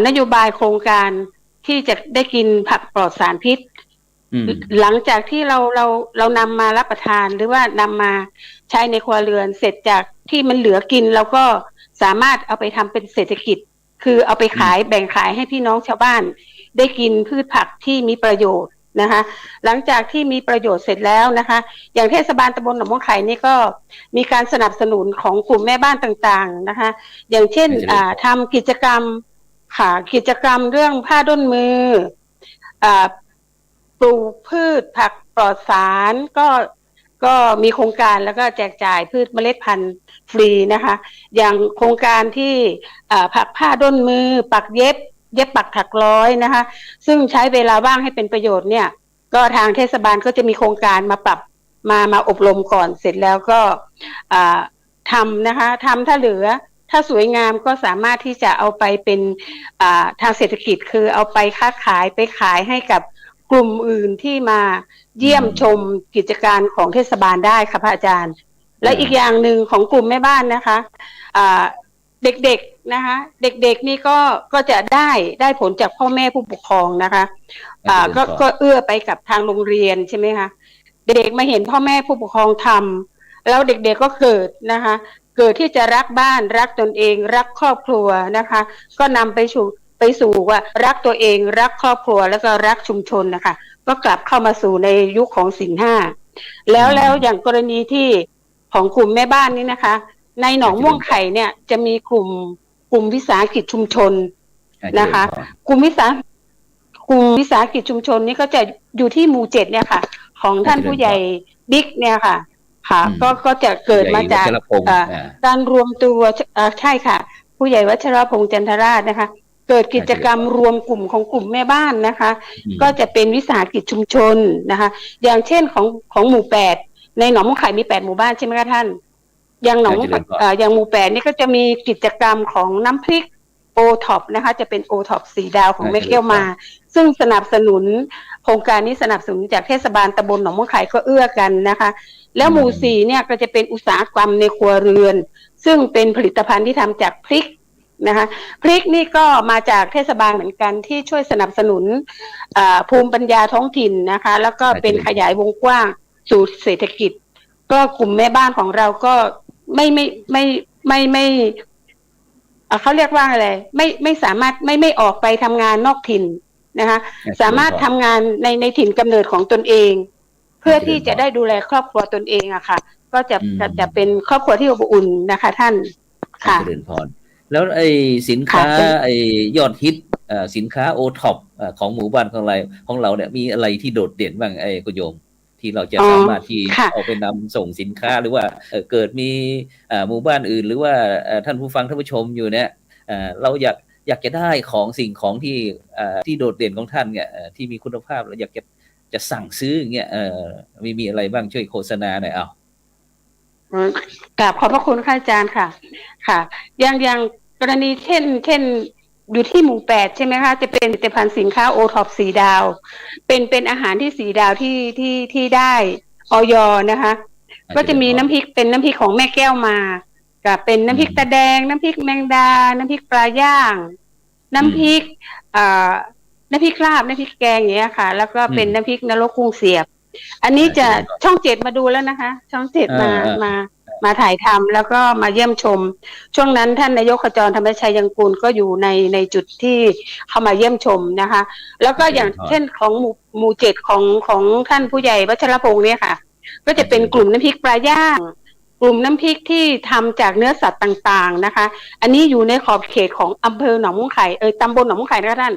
นโยบายโครงการที่จะได้กินผักปลอดสารพิษหลังจากที่เรานำมารับประทานหรือว่านำมาใช้ในครัวเรือนเสร็จจากที่มันเหลือกินเราก็สามารถเอาไปทำเป็นเศรษฐกิจคือเอาไปขายแบ่งขายให้พี่น้องชาวบ้านได้กินพืชผักที่มีประโยชน์นะคะหลังจากที่มีประโยชน์เสร็จแล้วนะคะอย่างเทศบาลตำบลหนองม่วงไข่นี่ก็มีการสนับสนุนของกลุ่มแม่บ้านต่างๆนะคะอย่างเช่นทำกิจกรรมเรื่องผ้าด้นมือปลูกพืชผักปลอดสารก็มีโครงการแล้วก็แจกจ่ายพืชเมล็ดพันธุ์ฟรีนะคะอย่างโครงการที่ผักผ้าด้นมือปักเย็บปักถักร้อยนะคะซึ่งใช้เวลาว่างให้เป็นประโยชน์เนี่ยก็ทางเทศบาลก็จะมีโครงการมาปรับมาอบรมก่อนเสร็จแล้วก็ทำนะคะทำถ้าเหลือถ้าสวยงามก็สามารถที่จะเอาไปเป็นทางเศรษฐกิจคือเอาไปค้าขายไปขายให้กับกลุ่มอื่นที่มาเยี่ยมชมกิจการของเทศบาลได้ค่ะพระอาจารย์ และอีกอย่างหนึ่งของกลุ่มแม่บ้านนะคะเด็กๆนะคะเด็กๆนี่ก็จะได้ผลจากพ่อแม่ผู้ปกครองนะคะก็เอื้อไปกับทางโรงเรียนใช่ไหมคะเด็กๆมาเห็นพ่อแม่ผู้ปกครองทำแล้วเด็กๆก็เกิดนะคะเกิดที่จะรักบ้านรักตนเองรักครอบครัวนะคะก็นำไปสู่ว่ารักตัวเองรักครอบครัวแล้วก็รักชุมชนนะคะก็กลับเข้ามาสู่ในยุคของศีลห้าแล้วอย่างกรณีที่ของกลุ่มแม่บ้านนี้นะคะในหนองม่วงไข่เนี่ยจะมีกลุ่มวิสาหกิจชุมชนนะคะกลุ่มวิสาหกิจชุมชนนี้ก็จะอยู่ที่หมู่7เนี่ยค่ะของท่านผู้ใหญ่บิ๊กเนี่ยค่ะก็จะเกิดมาจากการรวมตัวใช่ค่ะผู้ใหญ่วัชรพงษ์จันทราชนะคะเกิดกิจกรรมรวมกลุ่มของกลุ่มแม่บ้านนะคะก็จะเป็นวิสาหกิจชุมชนนะคะอย่างเช่นของหมู่8ในหนองม่วงไข่มี8หมู่บ้านใช่ไหมคะท่านอย่างอย่างหมู่8นี่ก็จะมีกิจกรรมของน้ำพริกโอท็อปนะคะจะเป็นโอท็อป4 ดาวของแม่แก้วมาซึ่งสนับสนุนโครงการนี้สนับสนุนจากเทศบาลตำบลหนองม่วงไข่ก็เอื้อกันนะคะแล้วหมู่4เนี่ยก็จะเป็นอุตสาหกรรมในครัวเรือนซึ่งเป็นผลิตภัณฑ์ที่ทำจากพริกนะคะพริกนี่ก็มาจากเทศบาลเหมือนกันที่ช่วยสนับสนุนภูมิปัญญาท้องถิ่นนะคะแล้วก็เป็นขยายวงกว้างสู่เศรษฐกิจก็กลุ่มแม่บ้านของเราก็ไม่เขาเรียกว่าอะไรไม่สามารถไม่ออกไปทำงานนอกถิ่นนะคะสามารถทำงานในถิ่นกำเนิดของตนเองเพื่อที่จะได้ดูแลครอบครัวตนเองอะค่ะก็จะเป็นครอบครัวที่อบอุ่นนะคะท่านค่ะเจริญพรแล้วไอ้สินค้าไอ้ยอดฮิตสินค้าโอท็อปของหมู่บ้านของเราเนี่ยมีอะไรที่โดดเด่นบ้างไอ้คุณโยมที่เราจะสามารถที่เอาไปนำส่งสินค้าหรือว่าเกิดมีหมู่บ้านอื่นหรือว่าท่านผู้ฟังท่านผู้ชมอยู่เนี่ยเราอยากจะได้สิ่งของที่โดดเด่นของท่านเนี่ยที่มีคุณภาพเราอยากจะสั่งซื้ออย่างเงี้ยมีอะไรบ้างช่วยโฆษณาหน่อยเอากราบขอบพระคุณค่ะอาจารย์ค่ะค่ะอย่างกรณีเช่นอยู่ที่หมู่8ใช่ไหมคะจะเป็นผลิตภัณฑ์สินค้าโอท็อป4 ดาวเป็นอาหารที่4 ดาวที่ได้อย.นะคะก็จะมีน้ำพริกเป็นน้ำพริกของแม่แก้วมากับเป็นน้ำพริกตาแดงน้ำพริกแมงดาน้ำพริกปลาย่างน้ำพริกลาบน้ำพริกแกงอย่างเงี้ยค่ะแล้วก็เป็นน้ำพริกนรกกุ้งเสียบอันนี้จะช่อง7มาดูแล้วนะคะช่อง7มาถ่ายทำแล้วก็มาเยี่ยมชมช่วงนั้นท่านนายกขจรธรรมชัยยังกูลก็อยู่ในจุดที่เข้ามาเยี่ยมชมนะคะแล้วก็อย่างเช่นของหมู่7ของท่านผู้ใหญ่วัชรพงษ์เนี่ยค่ะก็จะเป็นกลุ่มน้ำพริกปลาย่างกลุ่มน้ำพริกที่ทำจากเนื้อสัตว์ต่างๆนะคะอันนี้อยู่ในขอบเขตของอำเภอหนองม่วงไข่ตำบลหนองม่วงไข่นะคะท่าน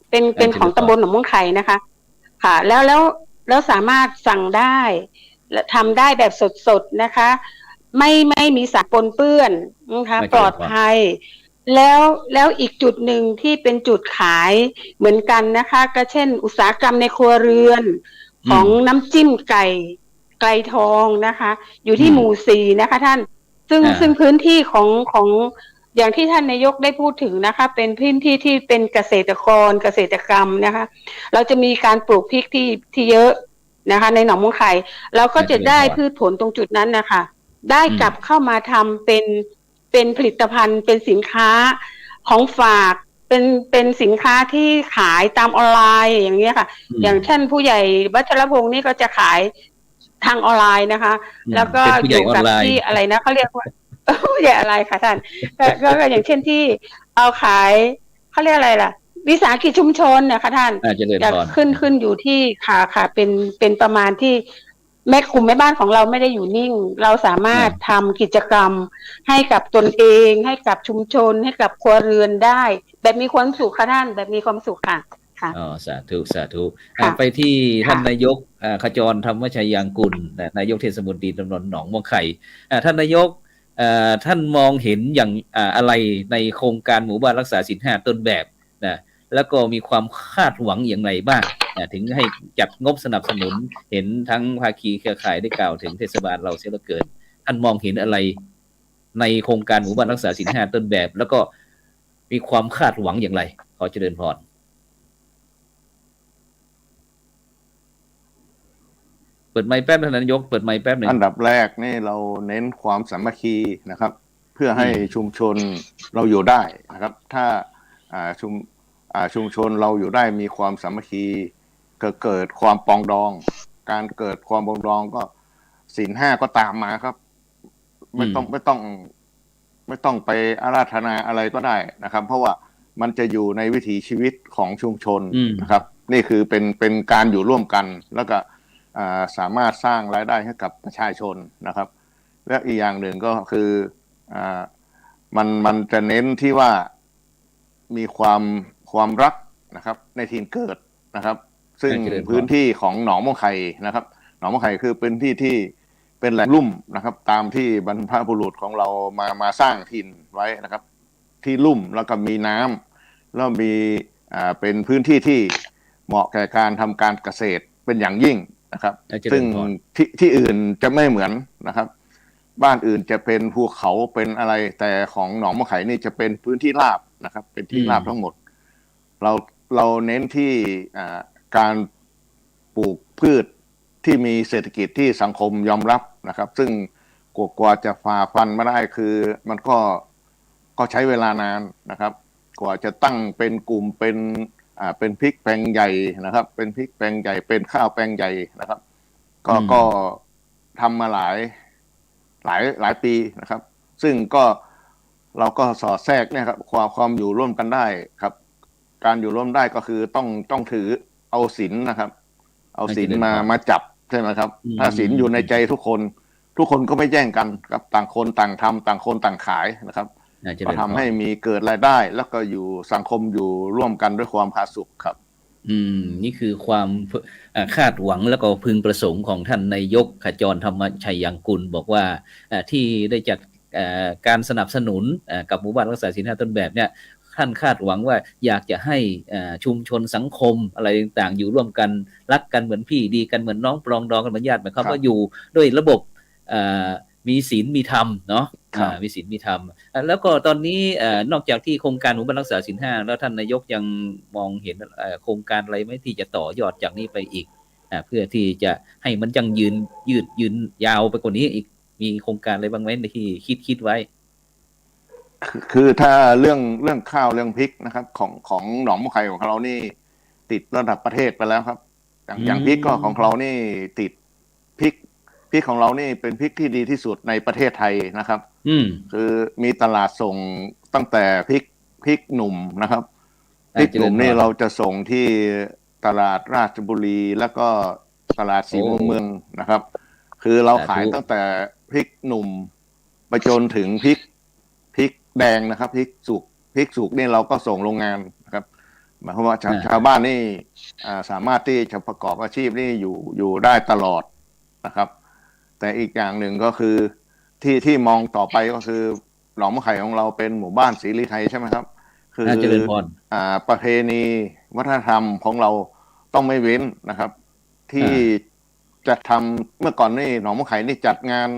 เป็นของตำบลหนองม่วงไข่นะคะค่ะแล้วสามารถสั่งได้และทำได้แบบสดๆนะคะไม่มีสารปนเปื้อนนะคะปลอดภัยแล้วอีกจุดหนึ่งที่เป็นจุดขายเหมือนกันนะคะก็เช่นอุตสาหกรรมในครัวเรือนของน้ำจิ้มไก่ทองนะคะอยู่ที่หมู่4นะคะท่านซึ่งพื้นที่ของอย่างที่ท่านนายกได้พูดถึงนะคะเป็นพื้นที่ที่เป็นเกษตรกรรมนะคะเราจะมีการปลูกพริกที่เยอะนะคะในหนองม่วงไข่เราก็จะได้พืชผลตรงจุดนั้นนะคะได้กลับเข้ามาทำเป็นผลิตภัณฑ์เป็นสินค้าของฝากเป็นสินค้าที่ขายตามออนไลน์อย่างเงี้ยค่ะอย่างเช่นผู้ใหญ่วัชรพงษ์นี่ก็จะขายทางออนไลน์นะคะแล้วก็อยู่กับที่อะไรนะเขาเรียกว่าผู้ใหญ่อะไรคะท่านก็อย่างเช่นที่เอาขายเขาเรียกอะไรล่ะวิสาหกิจชุมชนนะคะท่านจะขึ้นอยู่ที่ค่ะเป็นประมาณที่กลุ่มแม่บ้านของเราไม่ได้อยู่นิ่งเราสามารถทำกิจกรรมให้กับตนเองให้กับชุมชนให้กับครัวเรือนได้แบบมีความสุขค่ะท่านแบบมีความสุขค่ะอ๋อสาธุไปที่ท่านนายกขจรธรรมชัยยางกุลนายกเทศมนตรีตำบลหนองม่วงไข่ท่านนายกท่านมองเห็นอย่างอะไรในโครงการหมู่บ้านรักษาศีล5ต้นแบบนะแล้วก็มีความคาดหวังอย่างไรบ้างถึงให้จัดงบสนับสนุนเห็นทั้งภาคีเครือข่ายได้กล่าวถึงเทศบาลเราเสียเหลือเกินท่านมองเห็นอะไรในโครงการหมู่บ้านรักษาศีล5ต้นแบบแล้วก็มีความคาดหวังอย่างไรขอเจริญพร เปิดไมค์แป๊บท่านนายกเปิดไมค์แป๊บหนึ่ง อันดับแรกนี่เราเน้นความสามัคคีนะครับ เพื่อให้ชุมชนเราอยู่ได้นะครับ ถ้าชุมชนเราอยู่ได้มีความสามัคคีเกิดความปรองดอง การเกิดความปรองดองก็ศีล 5ก็ตามมาครับ ไม่ต้องไปอาราธนาอะไรก็ได้นะครับ เพราะว่ามันจะอยู่ในวิถีชีวิตของชุมชนนะครับ นี่คือเป็นการอยู่ร่วมกัน แล้วก็สามารถสร้างรายได้ให้กับประชาชนนะครับ และอีกอย่างหนึ่งก็คือมันจะเน้นที่ว่ามีความรักนะครับในถิ่นเกิดนะครับ ซึ่งพื้นที่ของหนองม่วงไข่นะครับหนองม่วงไข่คือเป็นที่ที่เป็นแหล่งลุ่มนะครับ ตามที่บรรพบุรุษของเรามาสร้างถิ่นไว้นะครับ ที่ลุ่มแล้วก็มีน้ำแล้วมีเป็นพื้นที่ที่เหมาะแก่การทำการเกษตรเป็นอย่างยิ่งนะครับซึ่งที่อื่นจะไม่เหมือนนะครับ บ้านอื่นจะเป็นภูเขาเป็นอะไรแต่ของหนองมะไข่นี่จะเป็นพื้นที่ราบนะครับเป็นที่ราบทั้งหมดเราเน้นที่การปลูกพืชที่มีเศรษฐกิจที่สังคมยอมรับนะครับซึ่งกว่าจะฝ่าฟันมาได้คือมันก็ใช้เวลานานนะครับกว่าจะตั้งเป็นกลุ่มเป็นพริกแปลงใหญ่นะครับเป็นพริกแปลงใหญ่เป็นข้าวแปลงใหญ่นะครับก็ทำมาหลายปีนะครับซึ่งเราก็สอดแทรกเนี่ยครับความอยู่ร่วมกันได้ครับการอยู่ร่วมได้ก็คือต้องถือเอาศีลนะครับเอาศีลมาจับใช่ไหมครับถ้าศีลอยู่ในใจทุกคนก็ไม่แย่งกันครับต่างคนต่างทำต่างคนต่างขายนะครับก็ทำให้มีเกิดรายได้แล้วก็อยู่สังคมอยู่ร่วมกันด้วยความผาสุกครับนี่คือความคาดหวังแล้วก็พึงประสงค์ของท่านนายกขจรธรรมชัยยังกุลบอกว่าที่ได้จัดการสนับสนุนกับหมู่บ้านรักษาศีล 5ต้นแบบเนี่ยท่านคาดหวังว่าอยากจะให้ชุมชนสังคมอะไรต่างๆอยู่ร่วมกันรักกันเหมือนพี่ดีกันเหมือนน้องปรองดองกันเหมือนญาติหมายความว่าอยู่ด้วยระบบมีศีลมีธรรมเนาะมีศีลมีธรรมแล้วก็ตอนนี้นอกจากที่โครงการหมู่บ้านรักษาศีล 5แล้วท่านนายกยังมองเห็นโครงการอะไรไหมที่จะต่อยอดจากนี้ไปอีกเพื่อที่จะให้มันยังยืนยาวไปกว่านี้อีกมีโครงการอะไรบ้างไหมที่คิดไว้คือถ้าเรื่องข้าวเรื่องพริกนะครับของหนองมะไข่ของเรานี่ติดระดับประเทศไปแล้วครับอย่างพริกก็ของเรานี่ติดพริกของเรานี่เป็นพริกที่ดีที่สุดในประเทศไทยนะครับคือมีตลาดส่งตั้งแต่พริกหนุ่มนะครับพริกหนุ่มนี่เราจะส่งที่ตลาดราชบุรีแล้วก็ตลาดศรีเมืองนะครับคือเราขายตั้งแต่พริกหนุ่มไปจนถึงพริกแดงนะครับพริกสุกนี่เราก็ส่งโรงงานนะครับหมายความว่าชาวบ้านนี่สามารถที่จะประกอบอาชีพนี่อยู่ได้ตลอดนะครับแต่อีกอย่างหนึ่งก็คือที่มองต่อไปก็คือหนองมะไข่ของเราเป็นหมู่บ้านศรีลีไทยใช่ไหมครับคือประเพณีวัฒนธรรมของเราต้องไม่เว้นนะครับที่จะทำเมื่อก่อนนี่หนองมะไข่นี่จัดงาน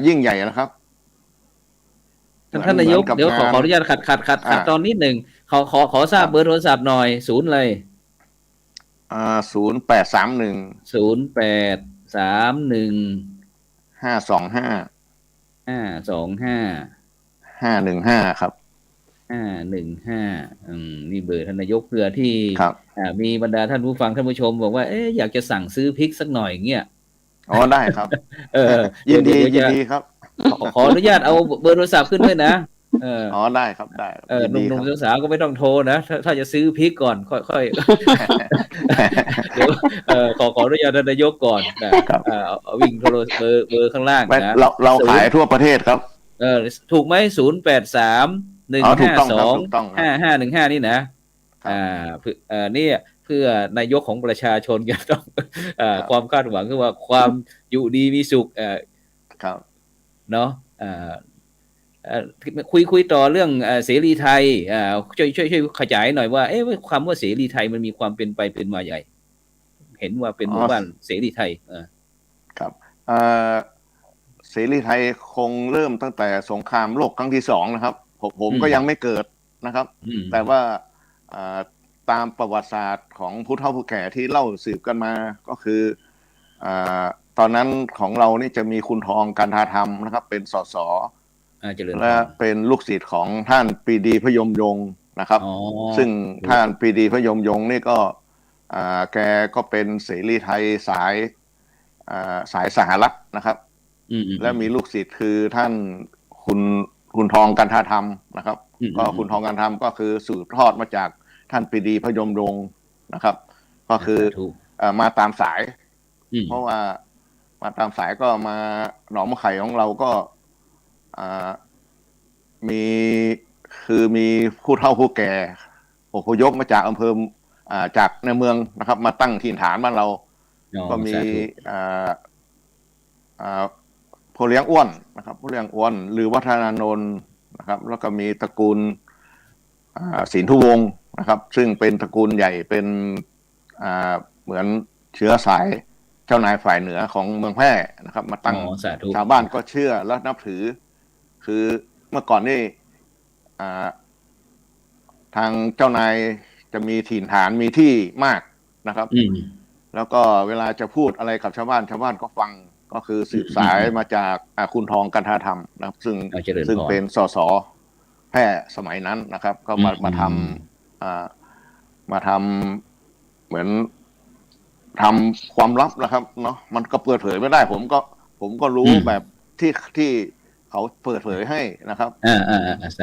ยิ่งใหญ่นะครับท่านนายกเดี๋ยวขออนุญาตขัดตอนนิดหนึ่งขอทราบเบอร์โทรศัพท์หน่อยศูนย์เลย0831 515 ครับนี่เบอร์ท่านนายกเพื่อที่มีบรรดาท่านผู้ฟังท่านผู้ชมบอกว่าอยากจะสั่งซื้อพริกสักหน่อยเงี้ยได้ครับยินดีครับขออนุญาตเอาเบอร์โทรศัพท์ขึ้นด้วยนะได้ครับได้หนุ่มๆสาวๆก็ไม่ต้องโทรนะถ้าจะซื้อพริกก่อนค่อยเดี๋ยวขออนุญาตนายกก่อนนะวิ่งโทรเบอร์ข้างล่างนะเราขายทั่วประเทศครับถูกไหม0831525515นี่นะนี่เพื่อนายกของประชาชนก็ต้องความคาดหวังคือว่าความอยู่ดีมีสุขครับเนาะคุยต่อเรื่องเสรีไทยช่วยขยายหน่อยว่าความว่าเสรีไทยมันมีความเป็นไปเป็นมาใหญ่เห็นว่าเป็นหมู่บ้านเสรีไทยครับเสรีไทยคงเริ่มตั้งแต่สงครามโลกครั้งที่2นะครับผมก็ยังไม่เกิดนะครับแต่ว่าตามประวัติศาสตร์ของผู้เฒ่าผู้แก่ที่เล่าสืบกันมาก็คือ ตอนนั้นของเรานี่จะมีคุณทองกันทาธรรมนะครับ เป็นสสเจริญพ และ ร เป็นลูกศิษย์ของท่านปรีดีพยมยงค์นะครับ อ๋อ ซึ่งท่านปรีดีพยมยงค์นี่ก็แกก็เป็นเสรีไทยสายสหรัฐนะครับ และมีลูกศิษย์คือท่านคุณทองกันทาธรรมนะครับ ก็คุณทองกันทาธรรมก็คือสืบทอดมาจากท่านปรีดีพยมยงค์นะครับ ก็คือมาตามสายเพราะว่ามาตามสายก็มาหนองมะไข่ของเราก็มีผู้เฒ่าผู้แก่อพยพมาจากอำเภอจากในเมืองนะครับ มาตั้งถิ่นฐานบ้านเราก็มีพ่อเลี้ยงอ้วนนะครับพ่อเลี้ยงอ้วนหรือวัฒนานนท์นะครับ แล้วก็มีตระกูลสินธุวงศ์นะครับ ซึ่งเป็นตระกูลใหญ่เป็นเหมือนเชื้อสายเจ้านายฝ่ายเหนือของเมืองแพร่นะครับ มาตั้งชาวบ้านก็เชื่อและนับถือคือเมื่อก่อนนี่ทางเจ้านายจะมีถิ่นฐานมีที่มากนะครับแล้วก็เวลาจะพูดอะไรกับชาวบ้านก็ฟังก็คือสืบสายมาจากคุณทองกันทาธรรมนะครับซึ่งเป็นสสแพร่สมัยนั้นนะครับ ก็มาทำเหมือนทำความลับนะครับเนาะมันก็เปิดเผยไม่ได้ผมก็รู้แบบที่เขาเปิดเผยให้นะครับ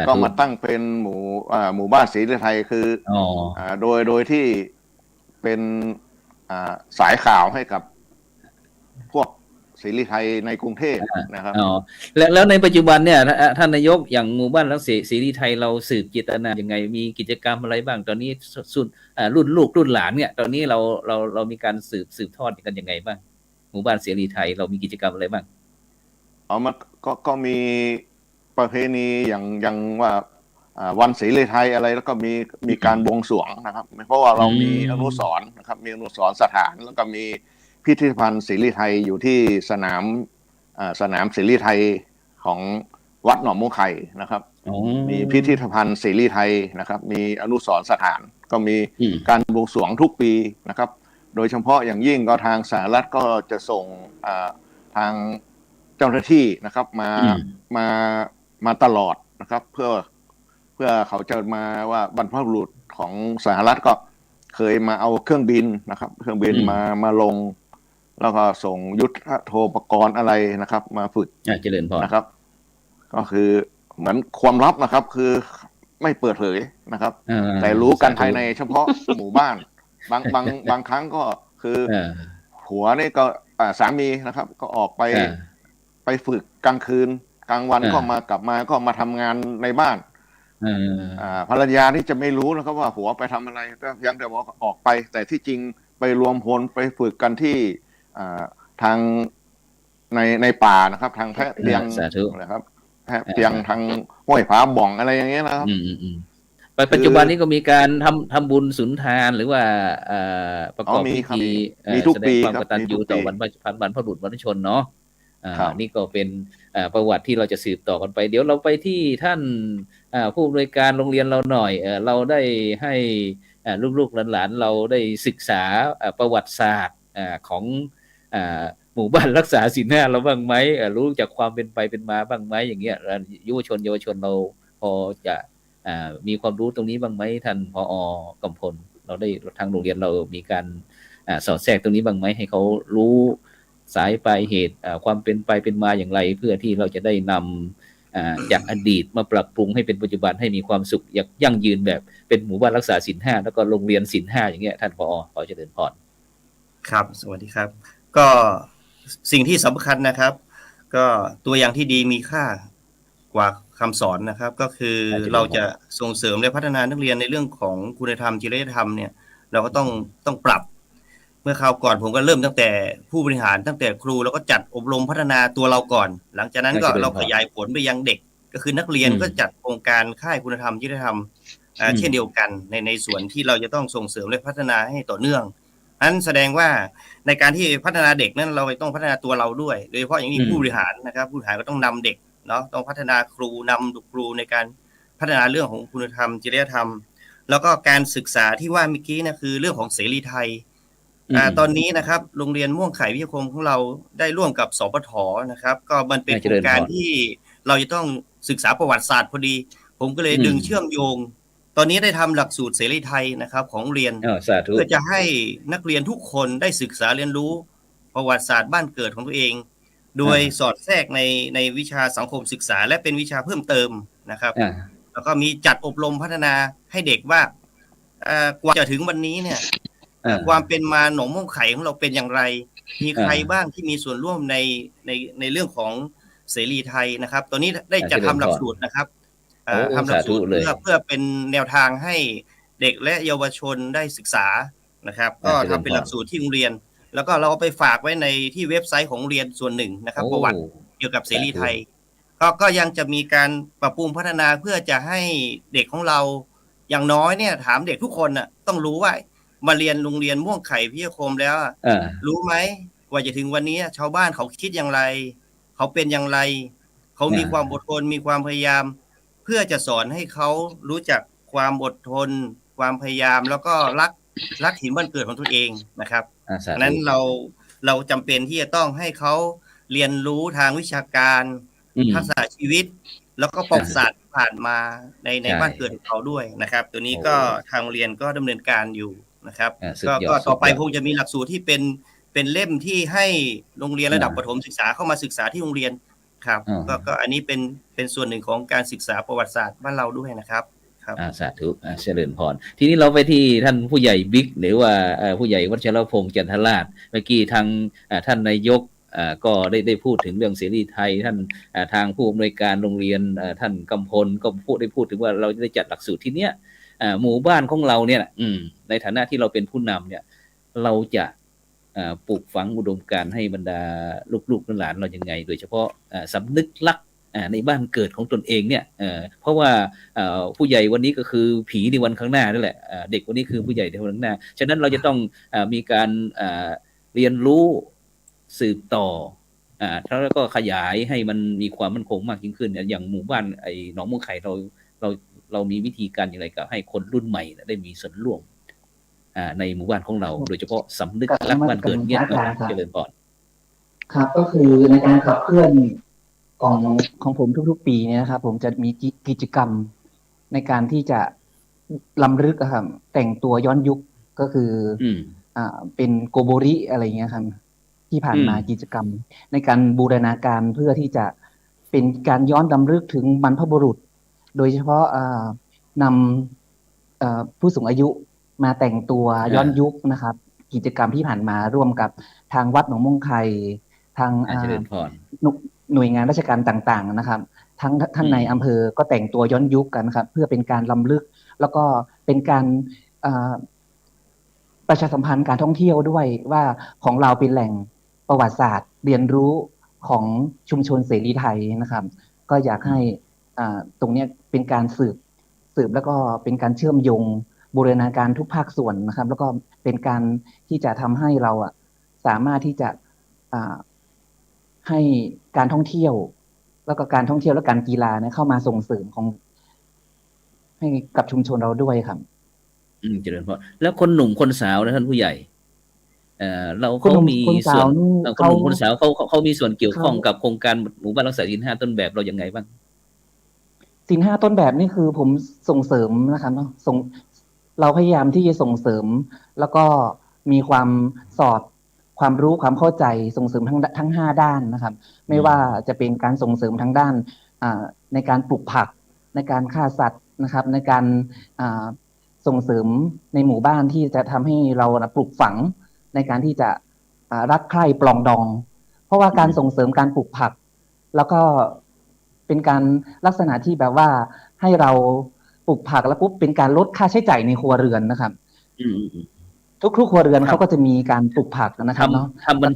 ก็มาตั้งเป็นหมู่บ้านศรีไทยคือโดยที่เป็นสายข่าวให้กับพวกศรีไทยในกรุงเทพนะครับแล้วในปัจจุบันเนี่ยท่านนายกอย่างหมู่บ้านรักศรีไทยเราสืบเจตนายังไงมีกิจกรรมอะไรบ้างตอนนี้รุ่นลูกรุ่นหลานเนี่ยตอนนี้เรามีการสืบทอดกันยังไงบ้างหมู่บ้านศรีไทยเรามีกิจกรรมอะไรบ้างมันก็มีประเพณีอย่างว่าวันศรีไทยอะไรแล้วก็มีการบวงสรวงนะครับเพราะว่าเรามีอนุสรณ์นะครับมีอนุสรณ์สถานแล้วก็มีพิพิธภัณฑ์ศรีไทยอยู่ที่สนามศรีไทยของวัดหนองมะไข่นะครับมีพิพิธภัณฑ์ศรีไทยนะครับมีอนุสรณ์สถานก็มีการบวงสรวงทุกปีนะครับโดยเฉพาะอย่างยิ่งก็ทางสหรัฐก็จะส่งทางเจ้าหน้าที่นะครับมาตลอดนะครับเพื่อเขาจะมาว่าบรรพบุรุษของสหรัฐก็เคยมาเอาเครื่องบินนะครับเครื่องบินมาลงแล้วก็ส่งยุทธโทปกรณ์อะไรนะครับมาฝึกเจริญพรนะครับก็คือเหมือนความลับนะครับคือไม่เปิดเผยนะครับแต่รู้กันภายในเฉพาะหมู่บ้านบางครั้งก็คือหัวนี่ก็สามีนะครับก็ออกไปฝึกกลางคืนกลางวันก็กลับมาก็มาทำงานในบ้านภรรยานี่จะไม่รู้นะครับว่าหัวไปทำอะไรก็เพียงแต่ว่าออกไปแต่ที่จริงไปรวมพลไปฝึกกันที่ทางในป่านะครับทางแพะเตียงนะครับแพะเตียงทางห้วยผาบ่องอะไรอย่างเงี้ยนะครับปัจจุบันนี้ก็มีการทำบุญสุนทานหรือว่าประกอบพิธีทุกปีความกตัญญูต่อวันบรรพบุรุษบรรพชนเนาะนี่ก็เป็นประวัติที่เราจะสืบต่อกันไปเดี๋ยวเราไปที่ท่านผู้อำนวยการโรงเรียนเราหน่อยเราได้ให้ลูกๆหลานๆเราได้ศึกษาประวัติศาสตร์ของหมู่บ้านรักษาศีล5เราบ้างไหมรู้จากความเป็นไปเป็นมาบ้างไหมอย่างเงี้ยเยาวชนเราพอจะมีความรู้ตรงนี้บ้างไหมท่านผอ.กำพลเราได้ทางโรงเรียนเรามีการสอดแทรกตรงนี้บ้างไหมให้เขารู้สายปลายเหตุความเป็นไปเป็นมาอย่างไรเพื่อที่เราจะได้นำจากอดีตมาปรับปรุงให้เป็นปัจจุบันให้มีความสุขยั่งยืนแบบเป็นหมู่บ้านรักษาศีล5แล้วก็โรงเรียนศีล5อย่างเงี้ยท่านผอ.ขอเจริญพรครับสวัสดีครับก็สิ่งที่สำคัญนะครับก็ตัวอย่างที่ดีมีค่ากว่าคำสอนนะครับก็คือเราจะส่งเสริมและพัฒนานักเรียนในเรื่องของคุณธรรมจริยธรรมเนี่ยเราก็ต้องปรับเมื่อคราวก่อนผมก็เริ่มตั้งแต่ผู้บริหารตั้งแต่ครูแล้วก็จัดอบรมพัฒนาตัวเราก่อนหลังจากนั้นก็เราขยายผลไปยังเด็กก็คือนักเรียนก็จัดโครงการค่ายคุณธรรมจริยธรรมเช่นเดียวกันในส่วนที่เราจะต้องส่งเสริมและพัฒนาให้ต่อเนื่องนั้นแสดงว่าในการที่พัฒนาเด็กนั้นเราต้องพัฒนาตัวเราด้วยโดยเฉพาะอย่างนี้ผู้บริหารนะครับผู้บริหารก็ต้องนำเด็กเนาะต้องพัฒนาครูนำครูในการพัฒนาเรื่องของคุณธรรมจริยธรรมแล้วก็การศึกษาที่ว่าเมื่อกี้นะคือเรื่องของเสรีไทย ตอนนี้นะครับโรงเรียนม่วงไข่วิทยาคมของเราได้ร่วมกับสปท.นะครับก็มันเป็นโครงการที่เราจะต้องศึกษาประวัติศาสตร์พอดีผมก็เลยดึงเชื่อมโยงตอนนี้ได้ทำหลักสูตรเสรีไทยนะครับของเรียนเพื่อจะให้นักเรียนทุกคนได้ศึกษาเรียนรู้ประวัติศาสตร์บ้านเกิดของตัวเองโดยสอดแทรกในวิชาสังคมศึกษาและเป็นวิชาเพิ่มเติมนะครับแล้วก็มีจัดอบรมพัฒนาให้เด็กว่ากว่าจะถึงวันนี้เนี่ยความเป็นมาหนองม่วงไข่ของเราเป็นอย่างไรมีใครบ้างที่มีส่วนร่วมในเรื่องของเสรีไทยนะครับตอนนี้ได้จัดทำหลักสูตรนะครับทำหลักสูตรเพื่อเป็นแนวทางให้เด็กและเยาวชนได้ศึกษานะครับก็ทำเป็นหลักสูตรที่โรงเรียนแล้วก็เราไปฝากไว้ในที่เว็บไซต์ของโรงเรียนส่วนหนึ่งนะครับประวัติเกี่ยวกับเสรีไทยก็ยังจะมีการปรับปรุงพัฒนาเพื่อจะให้เด็กของเราอย่างน้อยเนี่ยถามเด็กทุกคนน่ะต้องรู้ว่ามาเรียนโรงเรียนม่วงไข่พิทยาคมแล้วรู้ไหมว่าจะถึงวันนี้ชาวบ้านเขาคิดอย่างไรเขาเป็นอย่างไรเขามีความอดทนมีความพยายามเพื่อจะสอนให้เขารู้จักความอดทนความพยายามแล้วก็รักถิ่นบ้านเกิดของตัวเองนะครับดังนั้นเราจำเป็นที่จะต้องให้เขาเรียนรู้ทางวิชาการทักษะชีวิตแล้วก็ประวัติศาสตร์ผ่านมาในบ้านเกิดของเขาด้วยนะครับตัวนี้ก็ทางโรงเรียนก็ดำเนินการอยู่นะครับก็ต่อไปคงจะมีหลักสูตรที่เป็นเล่มที่ให้โรงเรียนระดับประถมศึกษาเข้ามาศึกษาที่โรงเรียนครับก็อันนี้เป็นส่วนหนึ่งของการศึกษาประวัติศาสตร์บ้านเราด้วยนะครับสาธุเจริญพรทีนี้เราไปที่ท่านผู้ใหญ่บิ๊กหรือว่าผู้ใหญ่วัชรพงษ์จันทราชเมื่อกี้ทางท่านนายกก็ได้พูดถึงเรื่องเสรีไทยท่านทางผู้อำนวยการโรงเรียนท่านกำพลก็ได้พูดถึงว่าเราจะได้จัดหลักสูตรที่เนี้ยหมู่บ้านของเราเนี่ยในฐานะที่เราเป็นผู้นำเนี่ยเราจะปลูกฝังอุดมการณ์ให้บรรดาลูกๆหลานเรายังไงโดยเฉพาะสำนึกรักในบ้านเกิดของตนเองเนี่ยเพราะว่าผู้ใหญ่วันนี้ก็คือผีในวันข้างหน้านั่นแหละเด็กวันนี้คือผู้ใหญ่ในวันข้างหน้าฉะนั้นเราจะต้องมีการเรียนรู้สืบต่อแล้วก็ขยายให้มันมีความมั่นคงมากยิ่งขึ้นอย่างหมู่บ้านไอ้หนองม่วงไข่เรามีวิธีการอย่างไรกับให้คนรุ่นใหม่ได้มีส่วนร่วมในหมู่บ้านของเราโดยเฉพาะสำนึกรักบ้านเกิดเนี่ยเจริญพรครับก็คือในการขับเคลื่อนของผมทุกๆปีเนี่ยนะครับผมจะมีกิจกรรมในการที่จะรำลึกครับแต่งตัวย้อนยุคก็คือเป็นโกโบริอะไรเงี้ยครับที่ผ่านมากิจกรรมในการบูรณาการเพื่อที่จะเป็นการย้อนรำลึกถึงบรรพบุรุษโดยเฉพาะนำผู้สูงอายุมาแต่งตัวย้อนยุคนะครับกิจกรรมที่ผ่านมาร่วมกับทางวัดหนองม่วงไข่ทางหน่วยงานราชการต่างๆนะครับทั้งท่านในอำเภอก็แต่งตัวย้อนยุคกันครับเพื่อเป็นการรำลึกแล้วก็เป็นการประชาสัมพันธ์การท่องเที่ยวด้วยว่าของเราเป็นแหล่งประวัติศาสตร์เรียนรู้ของชุมชนเสรีไทยนะครับก็อยากให้ตรงนี้เป็นการสืบแล้วก็เป็นการเชื่อมโยงบูรณาการทุกภาคส่วนนะครับแล้วก็เป็นการที่จะทำให้เราสามารถที่จะให้การท่องเที่ยวแล้วก็การท่องเที่ยวและการกีฬาเนี่ยเข้ามาส่งเสริมของให้กับชุมชนเราด้วยครับเจริญพรแล้วคนหนุ่มคนสาวนะท่านผู้ใหญ่เขามีส่วนคนหนุ่มคนสาวเขามีส่วนเกี่ยวข้องกับโครงการหมู่บ้านรักษาศีล 5ต้นแบบเรายังไงบ้างศีล 5ต้นแบบนี่คือผมส่งเสริมนะครับเนาะเราพยายามที่จะส่งเสริมแล้วก็มีความสอดความรู้ความเข้าใจส่งเสริมทั้ง5ด้านนะครับไม่ว่าจะเป็นการส่งเสริมทั้งด้านในการปลูกผักในการฆ่าสัตว์นะครับในการส่งเสริมในหมู่บ้านที่จะทำให้เราปลูกฝังในการที่จะรักใคร่ปลองดองเพราะว่าการส่งเสริมการปลูกผักแล้วก็เป็นการลักษณะที่แบบว่าให้เราปลูกผักแล้วปุ๊บเป็นการลดค่าใช้จ่ายในครัวเรือนนะครับทุกครัวเรือนเขาก็จะมีการปลูกผักนะครับเนาะทำบัญ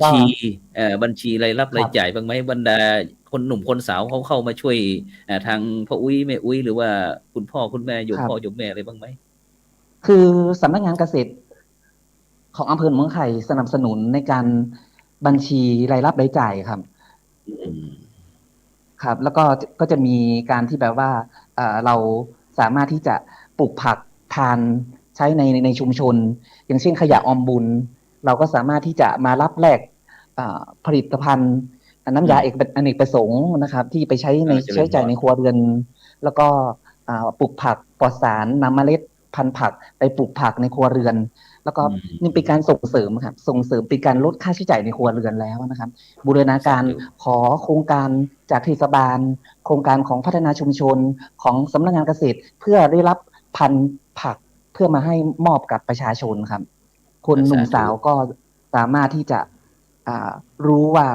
ชีรายรับรายจ่ายบ้างไหมบรรดาคนหนุ่มคนสาวเขาเข้ามาช่วยทางพ่ออุ้ยแม่อุ้ยหรือว่าคุณพ่อคุณแม่โยมพ่อโยมแม่อะไรบ้างไหมคือสำนักงานเกษตรของอำเภอหนองม่วงไข่สนับสนุนในการบัญชีรายรับรายจ่ายครับครับแล้วก็จะมีการที่แบบว่าเราสามารถที่จะปลูกผักทานใช้ในชุมชนอย่างเช่นขยะออมบุญ เราก็สามารถที่จะมารับแลกผลิตภัณฑ์น้ำยาอเนกประสงค์นะครับ ที่ไปใช้ใช้จ่ายในครัวเรือน แล้วก็ปลูกผักปลอดสารนำเมล็ดพันธุ์ผักไปปลูกผักในครัวเรือน แล้วก็นี่เป็นการส่งเสริมครับส่งเสริมเป็นการลดค่าใช้จ่ายในครัวเรือนแล้วนะครับบูรณาการขอโครงการจากเทศบาลโครงการของพัฒนาชุมชนของสำนักงานเกษตรเพื่อได้รับพันธุ์ผักเพื่อมาให้มอบกับประชาชนครับคนหนุ่มสาวก็สามารถที่จะรู้ว่า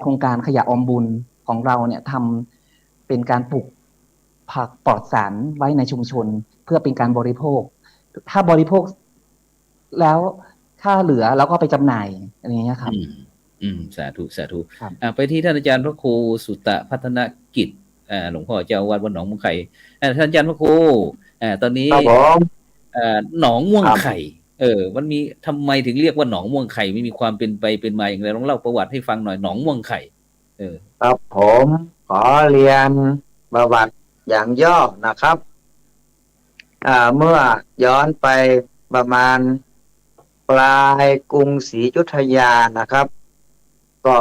โครงการขยะออมบุญของเราเนี่ยทำเป็นการปลูกผักปลอดสารไว้ในชุมชนเพื่อเป็นการบริโภคถ้าบริโภคแล้วถ้าเหลือเราก็ไปจำหน่ายอะไรอย่างเงี้ยครับสาธุสาธุไปที่ท่านอาจารย์พระครูสุตะพัฒนกิจหลวงพ่อเจ้าวัดวัดหนองม่วงไข่ท่านอาจารย์พระครูตอนนี้หนองม่วงไข่มันมีทำไมถึงเรียกว่าหนองม่วงไข่ไม่มีความเป็นไปเป็นมาอย่างไรลองเล่าประวัติให้ฟังหน่อยหนองม่วงไข่ครับผมขอเรียนประวัติอย่างย่อนะครับเมื่อย้อนไปประมาณปลายกรุงศรีอยุธยานะครับก็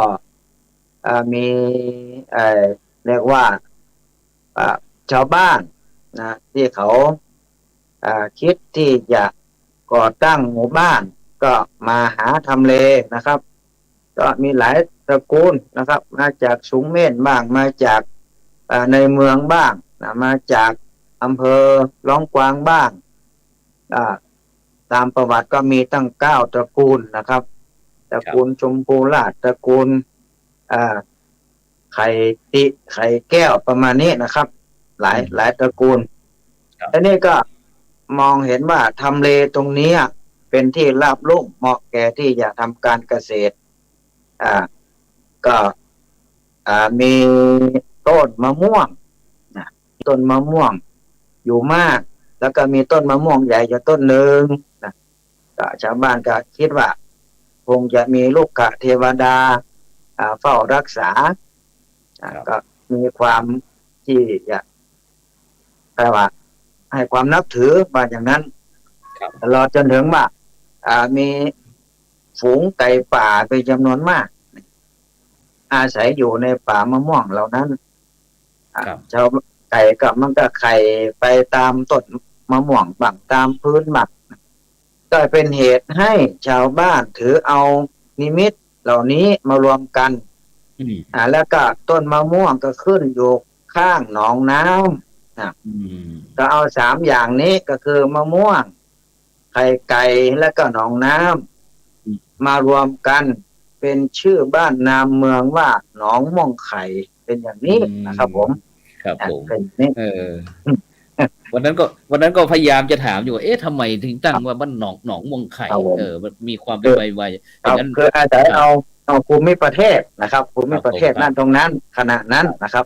มีเรียกว่าชาวบ้านนะที่เขาคิดที่จะก่อตั้งหมู่บ้านก็มาหาทำเลนะครับก็มีหลายตระกูลนะครับมาจากสูงเม่นบ้างมาจากในเมืองบ้างนะมาจากอำเภอร้องกวางบ้างตามประวัติก็มีตั้ง9ตระกูลนะครับตระกูลชมพูราชตระกูลไข่แก้วประมาณนี้นะครับหลายตระกูลและนี่ก็มองเห็นว่าทำเลตรงนี้เป็นที่ราบลุ่มเหมาะแก่ที่จะทำการเกษตรก็มีต้นมะม่วงต้นมะม่วงอยู่มากแล้วก็มีต้นมะม่วงใหญ่อยู่ต้นหนึ่งนะก็ชาวบ้านก็คิดว่าคงจะมีลูกกะเทวดาเฝ้ารักษาก็มีความที่จะแปลว่าให้ความนับถือมาอย่างนั้นตลอดจนถึงว่ามีฝูงไก่ป่าเป็นจำนวนมากอาศัยอยู่ในป่ามะม่วงเหล่านั้นชาวไก่ก็มันก็ไข่ไปตามต้นมะม่วงบ้างตามพื้นบ้างก็เป็นเหตุให้ชาวบ้านถือเอานิมิตเหล่านี้มารวมกันแล้วก็ต้นมะม่วงก็ขึ้นอยู่ข้างหนองน้ำก็เอา3อย่างนี้ก็คือมะม่วงไข่ไก่และก็หนองน้ำมารวมกันเป็นชื่อบ้านนามเมืองว่าหนองม่วงไข่เป็นอย่างนี้นะครับผมครับผมวันนั้นก็พยายามจะถามอยู่ทำไมถึงตั้งว่าบ้านหนองม่วงไข่มันมีความเป็นไปว่าอย่างนั้นคืออาศัยเอาภูมิประเทศนะครับภูมิประเทศนั่นตรงนั้นขณะนั้นนะครับ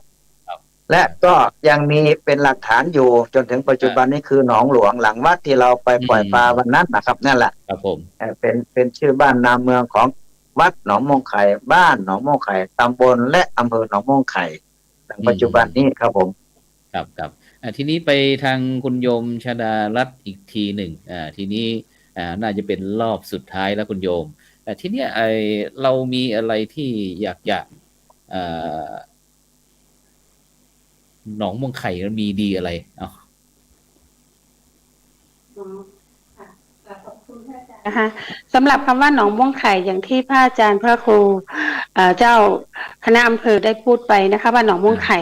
และก็ยังมีเป็นหลักฐานอยู่จนถึงปัจจุบันนี้คือหนองหลวงหลังวัดที่เราไปปล่อยปลาวันนั้นนะครับนั่นแหละครับผมเป็นชื่อบ้านนามเมืองของวัดหนองม่วงไข่บ้านหนองม่วงไข่ตำบลและอำเภอหนองม่วงไข่ปัจจุบันนี้ครับผมครับทีนี้ไปทางคุณโยมชดารัตน์อีกทีหนึ่งทีนี้น่าจะเป็นรอบสุดท้ายแล้วคุณโยมทีนี้เรามีอะไรที่อยากจะหนองม่วงไข่มันมีดีอะไรนะคะสำหรับคำว่าหนองม่วงไข่อย่างที่พระอาจารย์พระครูเจ้าคณะอำเภอได้พูดไปนะคะว่าหนองม่วงไข่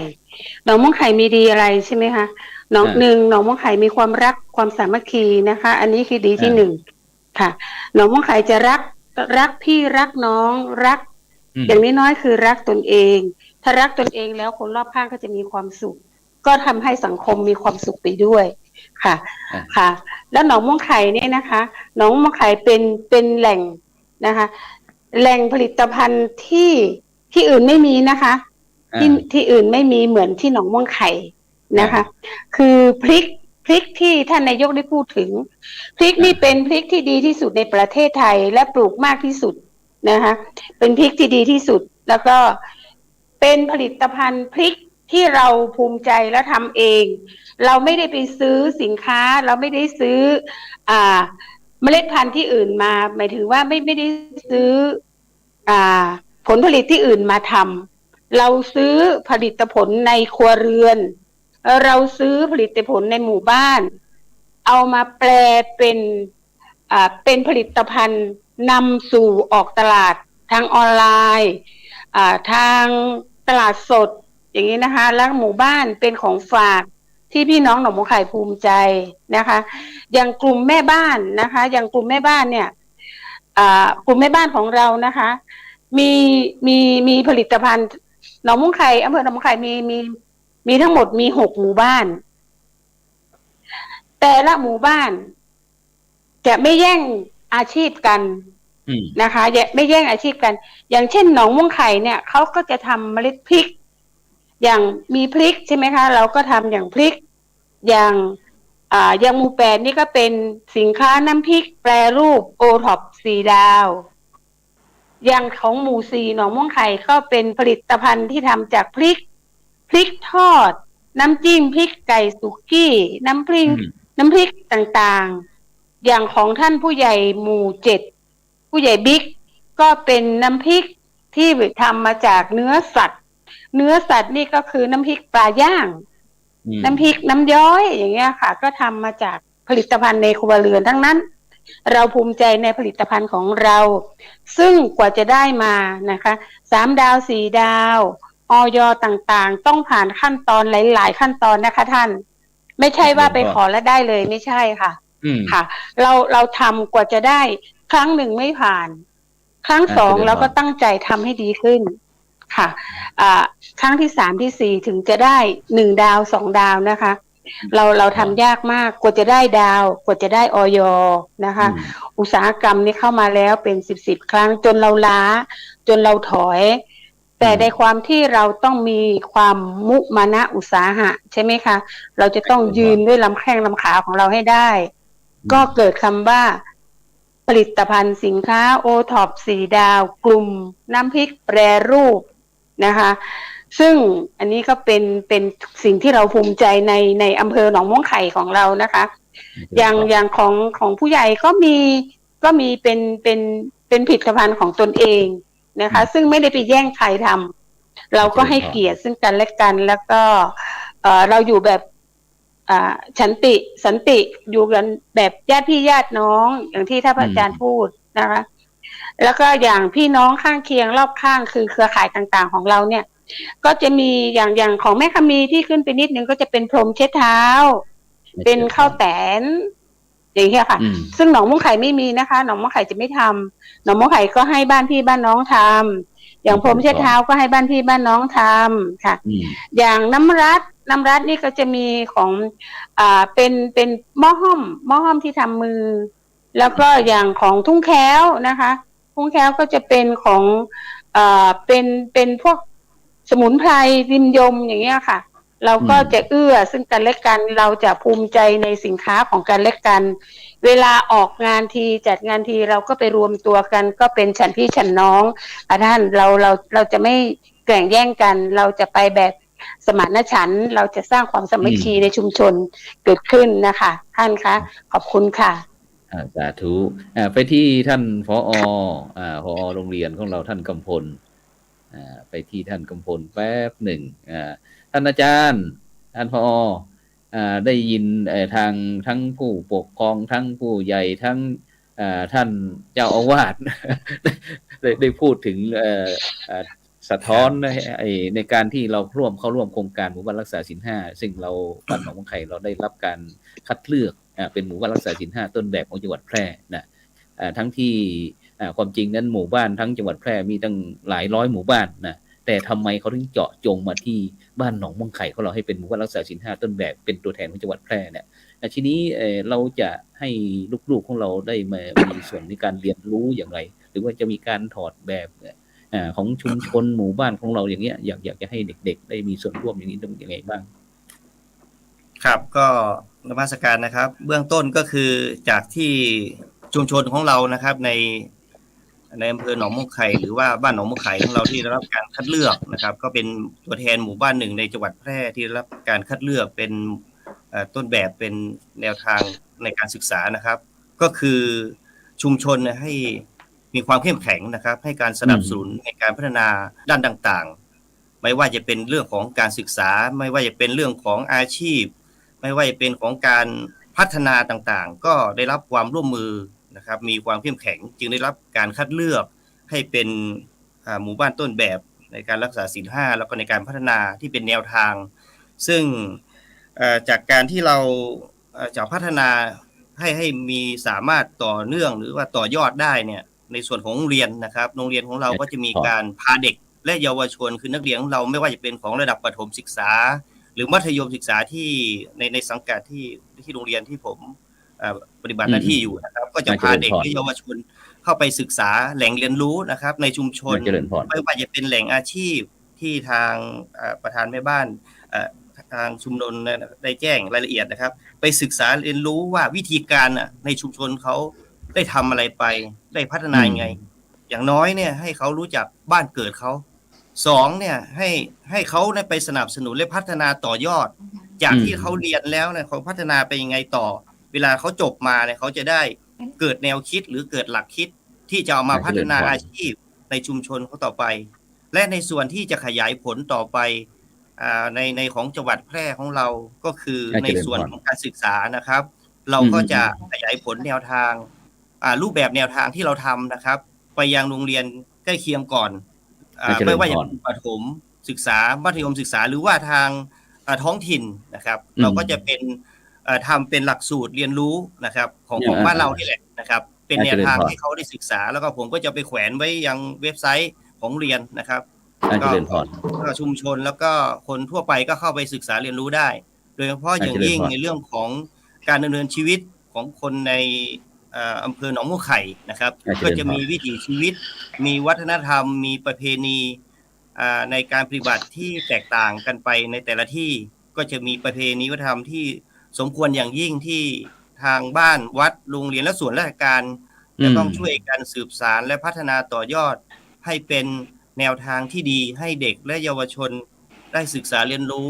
หนองม่วงไข่มีดีอะไรใช่ไหมคะหนองม่วงไข่มีความรักความสามัคคีนะคะอันนี้คือดีที่1ค่ะหนองม่วงไข่จะรักพี่รักน้องรักอย่างน้อยๆคือรักตนเองถ้ารักตนเองแล้วคนรอบข้างก็จะมีความสุขก็ทำให้สังคมมีความสุขไปด้วยค่ะแล้วหนองม่วงไข่เนี่ยนะคะหนองม่วงไข่เป็นแหล่งนะคะแหล่งผลิตภัณฑ์ที่อื่นไม่มีนะคะที่อื่นไม่มีเหมือนที่หนองม่วงไข่นะคะคือพริกที่ท่านนายกได้พูดถึงพริกนี่เป็นพริกที่ดีที่สุดในประเทศไทยและปลูกมากที่สุดนะคะเป็นพริกที่ดีที่สุดแล้วก็เป็นผลิตภัณฑ์พริกที่เราภูมิใจและทำเองเราไม่ได้ไปซื้อสินค้าเราไม่ได้ซื้อ เมล็ดพันธุ์ที่อื่นมาหมายถึงว่าไม่ได้ซื้อผลผลิตที่อื่นมาทำเราซื้อผลิตผลในครัวเรือนเราซื้อผลิตผลในหมู่บ้านเอามาแปลเป็นผลิตภัณฑ์นำสู่ออกตลาดทางออนไลน์ทางตลาดสดอย่างนี้นะคะแล้วหมู่บ้านเป็นของฝากที่พี่น้องหนองบัวไข่ภูมิใจนะคะอย่างกลุ่มแม่บ้านนะคะอย่างกลุ่มแม่บ้านเนี่ยกลุ่มแม่บ้านของเรานะคะมีผลิตภัณฑ์หนองบัวไข่อำเภอหนองบัวไข่มีทั้งหมดมี6 หมู่บ้านแต่ละหมู่บ้านจะไม่แย่งอาชีพกันนะคะไม่แย่งอาชีพกันอย่างเช่นหนองม่วงไข่เนี่ยเขาก็จะทำเมล็ดพริกอย่างมีพริกใช่ไหมคะเราก็ทำอย่างพริกอย่างหมู่8นี่ก็เป็นสินค้าน้ำพริกแปรรูปโอท็อป4 ดาวอย่างของหมู่4หนองม่วงไข่ก็เป็นผลิตภัณฑ์ที่ทำจากพริกทอดน้ำจิ้มพริกไก่สุกี้น้ำพริกต่างๆอย่างของท่านผู้ใหญ่หมู่7ผู้ใหญ่บิ๊กก็เป็นน้ำพริกที่ทำมาจากเนื้อสัตว์นี่ก็คือน้ำพริกปลาย่างน้ำพริกน้ำย้อยอย่างเงี้ยค่ะก็ทำมาจากผลิตภัณฑ์ในครัวเรือนทั้งนั้นเราภูมิใจในผลิตภัณฑ์ของเราซึ่งกว่าจะได้มานะคะ3 ดาว4 ดาวอย.ต่างๆต้องผ่านขั้นตอนหลายๆขั้นตอนนะคะท่านไม่ใช่ว่าไปขอแล้วได้เลยไม่ใช่ค่ะค่ะเราทำกว่าจะได้ครั้งหนึ่งไม่ผ่านครั้ง2เราก็ตั้งใจทำให้ดีขึ้นค่ะครั้งที่3ที่4ถึงจะได้1 ดาว2 ดาวนะคะเราทำยากมากกว่าจะได้ดาวกว่าจะได้อย.นะคะอุตสาหกรรมนี้เข้ามาแล้วเป็น10ครั้งจนเราล้าจนเราถอยแต่ในความที่เราต้องมีความมุมานะอุตสาหะใช่ไหมคะเราจะต้องยืนด้วยลำแข้งลำขาของเราให้ได้ก็เกิดคำว่าผลิตภัณฑ์สินค้าโอท็อป4 ดาวกลุ่มน้ำพริกแปรรูปนะคะซึ่งอันนี้ก็เป็นสิ่งที่เราภูมิใจในอำเภอหนองม่วงไข่ของเรานะคะอย่างของผู้ใหญ่ก็มีเป็นผลิตภัณฑ์ของตนเองนะคะซึ่งไม่ได้ไปแย่งใครทำเราก็ให้เกียรติซึ่งกันและกันแล้วก็เราอยู่แบบสันติอยู่กันแบบญาติพี่ญาติน้องอย่างที่ท่านอาจารย์พูดนะคะแล้วก็อย่างพี่น้องข้างเคียงรอบข้างคือเครือข่ายต่างๆของเราเนี่ยก็จะมีอย่างของแม่คำมีที่ขึ้นไปนิดนึงก็จะเป็นพรมเช็ดเท้าเป็นข้าวแตนอย่างเงี้ยค่ะซึ่งหนองม่วงไข่ไม่มีนะคะหนองม่วงไข่จะไม่ทำหนองม่วงไข่ก็ให้บ้านพี่บ้านน้องทำอย่างพรมเช็ดเท้าก็ให้บ้านพี่บ้านน้องทำค่ะอย่างน้ำรัดนี่ก็จะมีของเป็นหม้อห้อมที่ทำมือแล้วก็อย่างของทุ่งแค้วนะคะทุ่งแค้วก็จะเป็นของเป็นพวกสมุนไพรริมยมอย่างเงี้ยค่ะเราก็จะเอื้อซึ่งกันและกันเราจะภูมิใจในสินค้าของกันและกันเวลาออกงานทีจัดงานทีเราก็ไปรวมตัวกันก็เป็นฉันพี่ฉันน้องท่านเราจะไม่แข่งแย่งกันเราจะไปแบบสมานฉันท์เราจะสร้างความสามัคคีในชุมชนเกิดขึ้นนะคะท่านคะขอบคุณค่ะสาธุไปที่ท่านผอ.โรงเรียนของเราท่านกำพลไปที่ท่านกำพลแป๊บหนึ่งท่านอาจารย์ท่านผอ.ได้ยินทางทั้งผู้ปกครองทั้งผู้ใหญ่ทั้งท่านเจ้าอาวาสได้พูดถึงสะท้อนในการที่เราเข้าร่วมโครงการหมู่บ้านรักษาศีล 5ซึ่งเราบ้านหนองม่วงไข่เราได้รับการคัดเลือกเป็นหมู่บ้านรักษาศีล 5ต้นแบบของจังหวัดแพร่นะทั้งที่ความจริงนั้นหมู่บ้านทั้งจังหวัดแพร่มีตั้งหลายร้อยหมู่บ้านนะแต่ทำไมเขาถึงเจาะจงมาที่บ้านหนองม่วงไข่ของเราให้เป็นหมู่บ้านรักษาศีล 5ต้นแบบเป็นตัวแทนของจังหวัดแพร่เนี่ยทีนี้เราจะให้ลูกๆของเราได้มามีส่วนในการเรียนรู้อย่างไรหรือว่าจะมีการถอดแบบของชุมชนหมู่บ้านของเราอย่างเงี้ยอยากจะให้เด็กๆได้มีส่วนร่วมอย่างนี้ยังไงบ้างครับก็นมัสการนะครับเบื้องต้นก็คือจากที่ชุมชนของเรานะครับในอำเภอหนองม่วงไข่หรือว่าบ้านหนองม่วงไข่ของเราที่ได้รับการคัดเลือกนะครับก็เป็นตัวแทนหมู่บ้านหนึ่งในจังหวัดแพร่ที่ได้รับการคัดเลือกเป็นต้นแบบเป็นแนวทางในการศึกษานะครับ ก็คือชุมชนเนี่ยให้มีความเข้มแข็งนะครับให้การสนับสนุนในการพัฒนาด้านต่างๆไม่ว่าจะเป็นเรื่องของการศึกษาไม่ว่าจะเป็นเรื่องของอาชีพไม่ว่าจะเป็นของการพัฒนาต่างๆก็ได้รับความร่วมมือนะครับมีความเข้มแข็งจึงได้รับการคัดเลือกให้เป็นหมู่บ้านต้นแบบในการรักษาศีล 5แล้วก็ในการพัฒนาที่เป็นแนวทางซึ่งจากการที่เราจะพัฒนาให้มีสามารถต่อเนื่องหรือว่าต่อยอดได้เนี่ยในส่วนของโรงเรียนนะครับโรงเรียนของเราก็จะมีการพาเด็กและเยาวชนคือนักเรียนของเราไม่ว่าจะเป็นของระดับประถมศึกษาหรือมัธยมศึกษาที่ในสังกัดที่โรงเรียนที่ผมปฏิบัติหน้าที่อยู่นะครับก็จะพาเด็กและเยาวชนเข้าไปศึกษาแหล่งเรียนรู้นะครับในชุมชนไม่ว่าจะเป็นแหล่งอาชีพที่ทางประธานแม่บ้านทางชุมชนได้แจ้งรายละเอียดนะครับไปศึกษาเรียนรู้ว่าวิธีการในชุมชนเขาได้ทำอะไรไปได้พัฒนายังไงอย่างน้อยเนี่ยให้เขารู้จักบ้านเกิดเขา2เนี่ยให้เขาไปสนับสนุนและพัฒนาต่อยอดจากที่เขาเรียนแล้วเนี่ยเขาพัฒนาไปยังไงต่อเวลาเขาจบมาเนี่ยเขาจะได้เกิดแนวคิดหรือเกิดหลักคิดที่จะเอามาพัฒนาอาชีพในชุมชนเขาต่อไปและในส่วนที่จะขยายผลต่อไปในของจังหวัดแพร่ของเราก็คือในส่วนของการศึกษานะครับเราก็จะขยายผลแนวทางรูปแบบแนวทางที่เราทำนะครับไปยังโรงเรียนใกล้เคียงก่อนไม่ว่าจะเป็นประถมศึกษามัธยมศึกษาหรือว่าทางท้องถิ่นนะครับเราก็จะเป็นทำเป็นหลักสูตรเรียนรู้นะครับของบ้านเรานี่แหละนะครับเป็นแนวทางให้เขาได้ศึกษาแล้วก็ผมก็จะไปแขวนไว้ยังเว็บไซต์ของเรียนนะครับก็ชุมชนแล้วก็คนทั่วไปก็เข้าไปศึกษาเรียนรู้ได้โดยเฉพาะอย่างยิ่งในเรื่องของการดำเนินชีวิตของคนในอำเภอหนองบัวไข่นะครับก็จะมีวิถีชีวิตมีวัฒนธรรมมีประเพณีในการปฏิบัติที่แตกต่างกันไปในแต่ละที่ก็จะมีประเพณีวัฒนธรรมที่สมควรอย่างยิ่งที่ทางบ้านวัดโรงเรียนและส่วนราชการจะต้องช่วยกันสืบสานและพัฒนาต่อยอดให้เป็นแนวทางที่ดีให้เด็กและเยาวชนได้ศึกษาเรียนรู้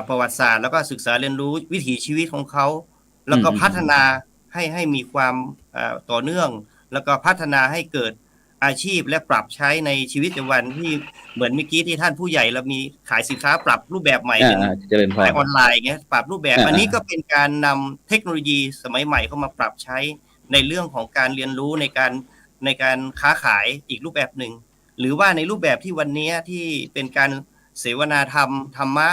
ประวัติศาสตร์แล้วก็ศึกษาเรียนรู้วิถีชีวิตของเขาแล้วก็พัฒนาให้มีความต่อเนื่องแล้วก็พัฒนาให้เกิดอาชีพและปรับใช้ในชีวิตประจำวันที่เหมือนเมื่อกี้ที่ท่านผู้ใหญ่เรามีขายสินค้าปรับรูปแบบใหม่เป็นขายออนไลน์เงี้ยปรับรูปแบบอันนี้ก็เป็นการนำเทคโนโลยีสมัยใหม่เข้ามาปรับใช้ในเรื่องของการเรียนรู้ในการค้าขายอีกรูปแบบหนึ่งหรือว่าในรูปแบบที่วันนี้ที่เป็นการเสวนาธรรมะ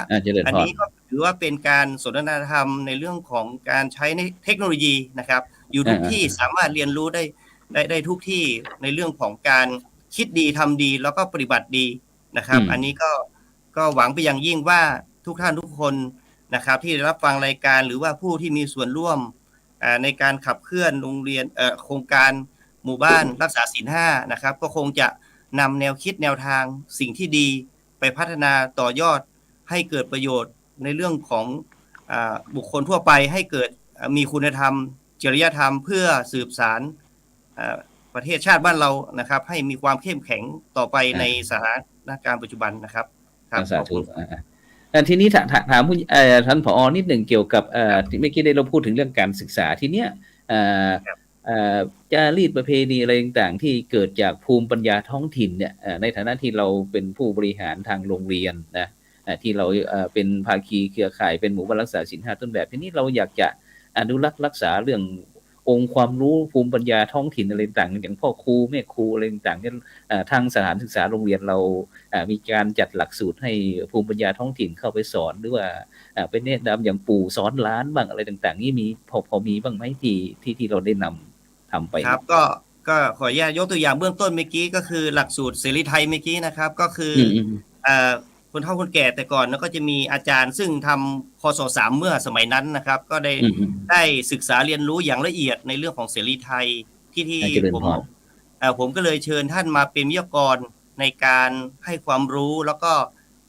อันนี้ก็ถือว่าเป็นการสนทนาธรรมในเรื่องของการใช้เทคโนโลยีนะครับอยู่ทุกที่สามารถเรียนรู้ได้ทุกที่ในเรื่องของการคิดดีทำดีแล้วก็ปฏิบัติดีนะครับอันนี้ก็หวังไปอย่างยิ่งว่าทุกท่านทุกคนนะครับที่รับฟังรายการหรือว่าผู้ที่มีส่วนร่วมในการขับเคลื่อนโรงเรียนโครงการหมู่บ้านรักษาศีล 5นะครับก็คงจะนำแนวคิดแนวทางสิ่งที่ดีไปพัฒนาต่อยอดให้เกิดประโยชน์ในเรื่องของบุคคลทั่วไปให้เกิดมีคุณธรรมจริยธรรมเพื่อสืบสานประเทศชาติบ้านเรานะครับให้มีความเข้มแข็งต่อไปในสถานการณ์ปัจจุบันนะครับสาธุทีนี้ถามท่านผอ.นิดหนึ่งเกี่ยวกับเมื่อกี้ได้เราพูดถึงเรื่องการศึกษาทีเนี้ยจารีตประเพณีอะไรต่างๆที่เกิดจากภูมิปัญญาท้องถิ่นเนี่ยในฐานะที่เราเป็นผู้บริหารทางโรงเรียนนะที่เราเป็นภาคีเครือข่ายเป็นหมู่บ้านรักษาศีล 5ต้นแบบทีนี้เราอยากจะอนุรักษ์รักษาเรื่ององค์ความรู้ภูมิปัญญาท้องถิ่นอะไรต่างๆอย่างพ่อครูแม่ครูอะไรต่างๆเนี่ยทางสถานศึกษาโรงเรียนเรามีการจัดหลักสูตรให้ภูมิปัญญาท้องถิ่นเข้าไปสอนหรือว่าเป็นแนะนำอย่างปู่สอนล้านบ้างอะไรต่างๆนี่มีพอมีบ้างไหมที่เราได้นำทำไปครับก็ขออนุญาตยกตัวอย่างเบื้องต้นเมื่อกี้ก็คือหลักสูตรเสรีไทยเมื่อกี้นะครับก็คือคนเฒ่าคนแก่แต่ก่อนแล้วก็จะมีอาจารย์ซึ่งทำคศ3เมื่อสมัยนั้นนะครับก็ได้ศึกษาเรียนรู้อย่างละเอียดในเรื่องของเสรีไทยที่ผมก็เลยเชิญท่านมาเป็นวิทยากรในการให้ความรู้แล้วก็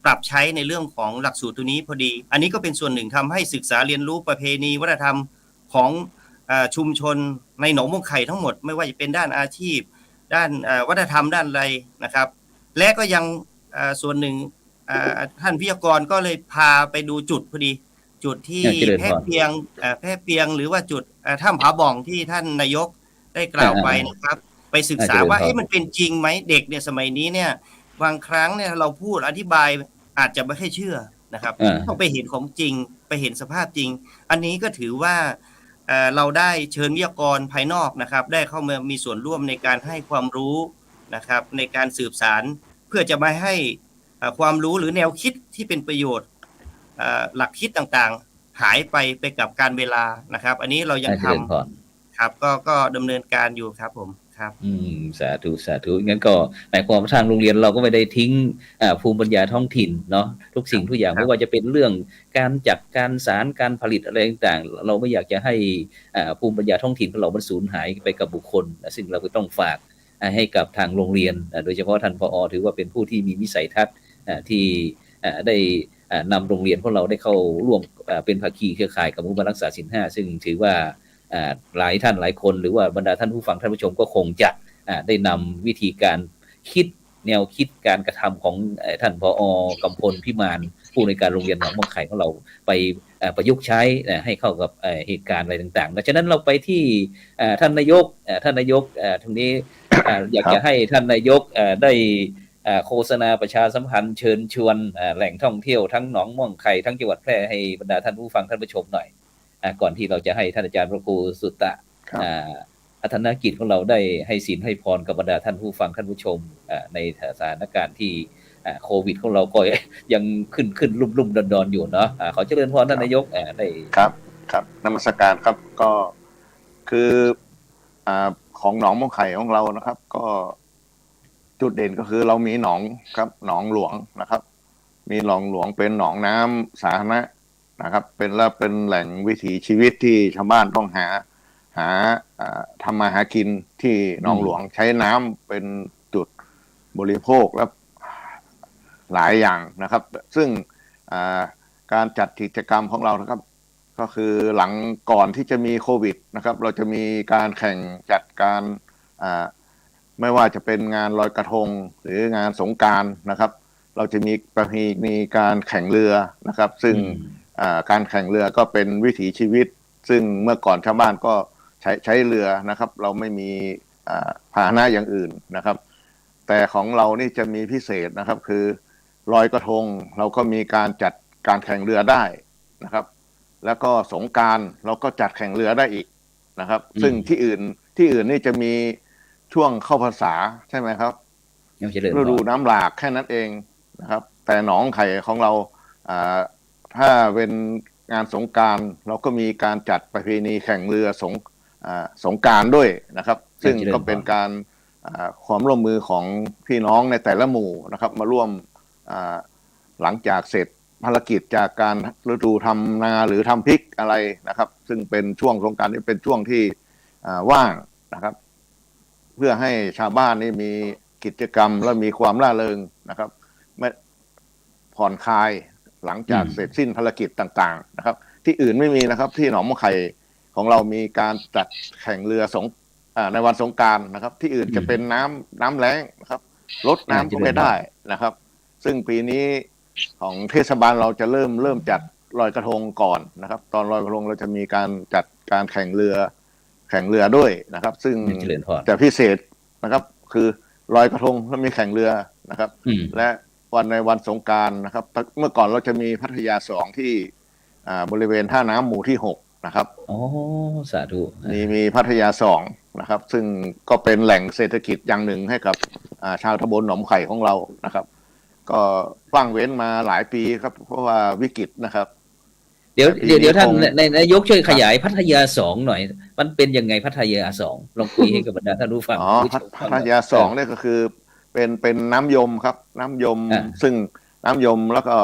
ปรับใช้ในเรื่องของหลักสูตรตัวนี้พอดีอันนี้ก็เป็นส่วนหนึ่งทำให้ศึกษาเรียนรู้ประเพณีวัฒนธรรมของชุมชนในหนองบัวไข่ทั้งหมดไม่ว่าจะเป็นด้านอาชีพด้านวัฒนธรรมด้านอะไรนะครับและก็ยังส่วนหนึ่งท่านวิทยากรก็เลยพาไปดูจุดพอดี จุดที่ เจริญ แพ พ ร่ ร เพียงแพร่เพียงหรือว่าจุดถ้ำผาบ่องที่ท่านนายกได้กล่าวไปนะครับ ไปศึกษาว่ามันเป็นจริงไหมเด็กเนี่ยสมัยนี้เนี่ยบางครั้งเนี่ยเราพูดอธิบายอาจจะไม่ค่อยเชื่อนะครับต้องไปเห็นของจริงไปเห็นสภาพจริงอันนี้ก็ถือว่าเราได้เชิญวิทยากรภายนอกนะครับได้เข้ามามีส่วนร่วมในการให้ความรู้นะครับในการสืบสารเพื่อจะมาให้ความรู้หรือแนวคิดที่เป็นประโยชน์หลักคิดต่างๆหายไปกับการเวลานะครับอันนี้เรายังทำครับก็ดำเนินการอยู่ครับผมครับสาธุสาธุงั้นก็หมายความว่าทางโรงเรียนเราก็ไม่ได้ทิ้งภูมิปัญญาท้องถิ่นเนาะทุกสิ่งทุกอย่างไม่ว่าจะเป็นเรื่องการจัดการสารการผลิตอะไรต่างๆเราไม่อยากจะให้ภูมิปัญญาท้องถิ่นของเรามันสูญหายไปกับบุคคลซึ่งเราก็ต้องฝากให้กับทางโรงเรียนโดยเฉพาะท่านผอ.ถือว่าเป็นผู้ที่มีวิสัยทัศน์ที่ได้นำโรงเรียนของเราได้เข้าร่วมเป็นภาคีเครือข่ายกับหมู่บ้านรักษาศีล 5ซึ่งถือว่าหลายท่านหลายคนหรือว่าบรรดาท่านผู้ฟังท่านผู้ชมก็คงจะได้นำวิธีการคิดแนวคิดการกระทำของท่านผอ.กำพลพิมานผู้ในการโรงเรียนหนองม่วงไข่ของเราไปประยุกต์ใช้ให้เข้ากับเหตุการณ์อะไรต่างๆดังนั้นเราไปที่ท่านนายกตรงนี้อยากจะให้ท่านนายกได้โฆษณาประชาสัมพันธ์เชิญชวนแหล่งท่องเที่ยวทั้งหนองม่วงไข่ทั้งจังหวัดแพร่ให้บรรดาท่านผู้ฟังท่านผู้ชมหน่อยก่อนที่เราจะให้ท่านอาจารย์พระครูสุตตะพัฒนกิจของเราได้ให้ศีลให้พรกับบรรดาท่านผู้ฟังท่านผู้ชมในสถานการณ์ที่โควิดของเราก็ยังขึ้นลุ่มดอนอยู่เนาะขอเจริญพรท่านนายกได้ครับนมัสการครับก็คือของหนองม่วงไข่ของเรานะครับก็จุดเด่นก็คือเรามีหนองครับหนองหลวงนะครับมีหนองหลวงเป็นหนองน้ำสาธารณะนะครับเป็นแหล่งวิถีชีวิตที่ชาวบ้านต้องหาทำมาหากินที่หนองหลวงใช้น้ำเป็นจุดบริโภคและหลายอย่างนะครับซึ่งการจัดกิจกรรมของเรานะครับก็คือหลังก่อนที่จะมีโควิดนะครับเราจะมีการแข่งจัดการไม่ว่าจะเป็นงานลอยกระทงหรืองานสงกรานต์นะครับเราจะมีประเพณีการแข่งเรือนะครับซึ่งการแข่งเรือก็เป็นวิถีชีวิตซึ่งเมื่อก่อนชาวบ้านก็ใช้เรือนะครับเราไม่มีพาหนะอย่างอื่นนะครับแต่ของเรานี่จะมีพิเศษนะครับคือลอยกระทงเราก็มีการจัดการแข่งเรือได้นะครับแล้วก็สงกรานต์เราก็จัดแข่งเรือได้อีกนะครับซึ่งที่อื่นนี่จะมีช่วงเข้าพรรษาใช่ไหมครับฤดูน้ำหลากแค่นั้นเองนะครับแต่หนองไข่ของเราถ้าเป็นงานสงกรานต์เราก็มีการจัดประเพณีแข่งเรือสงกรานต์ด้วยนะครับซึ่งก็เป็นการความร่วมมือของพี่น้องในแต่ละหมู่นะครับมาร่วมหลังจากเสร็จภารกิจจากการฤดูทำนาหรือทำพริกอะไรนะครับซึ่งเป็นช่วงสงกรานต์นี่เป็นช่วงที่ว่างนะครับเพื่อให้ชาวบ้านนี่มีกิจกรรมและมีความร่าเริงนะครับไม่ผ่อนคลายหลังจากเสร็จสิ้นภารกิจต่างๆนะครับที่อื่นไม่มีนะครับที่หนองม่วงไข่ของเรามีการจัดแข่งเรือในวันสงกรานต์นะครับที่อื่นจะเป็นน้ำแล้งนะครับลดน้ำก็ไม่ได้นะครับซึ่งปีนี้ของเทศบาลเราจะเริ่มจัดลอยกระทงก่อนนะครับตอนลอยกระทงเราจะมีการจัดการแข่งเรือด้วยนะครับซึ่งแต่พิเศษนะครับคือลอยกระทงแล้วมีแข่งเรือนะครับและในวันสงกรานต์นะครับเมื่อก่อนเราจะมีพัทยา2ที่บริเวณท่าน้ำหมู่ที่6นะครับสาธุมีพัทยา2นะครับซึ่งก็เป็นแหล่งเศรษฐกิจอย่างหนึ่งให้กับชาวตำบลหนองไข่ของเรานะครับก็ว่างเว้นมาหลายปีครับเพราะว่าวิกฤตนะครับเดี๋ยวท่านนายกช่วยขยายพัทยา2หน่อยมันเป็นยังไงพัทยา2ลองคุยให้กับบรรดาท่านผู้ฟังพัทยา2เนี่ยก็คือเป็นน้ำยมครับน้ำยมซึ่งน้ำยมแล้วก็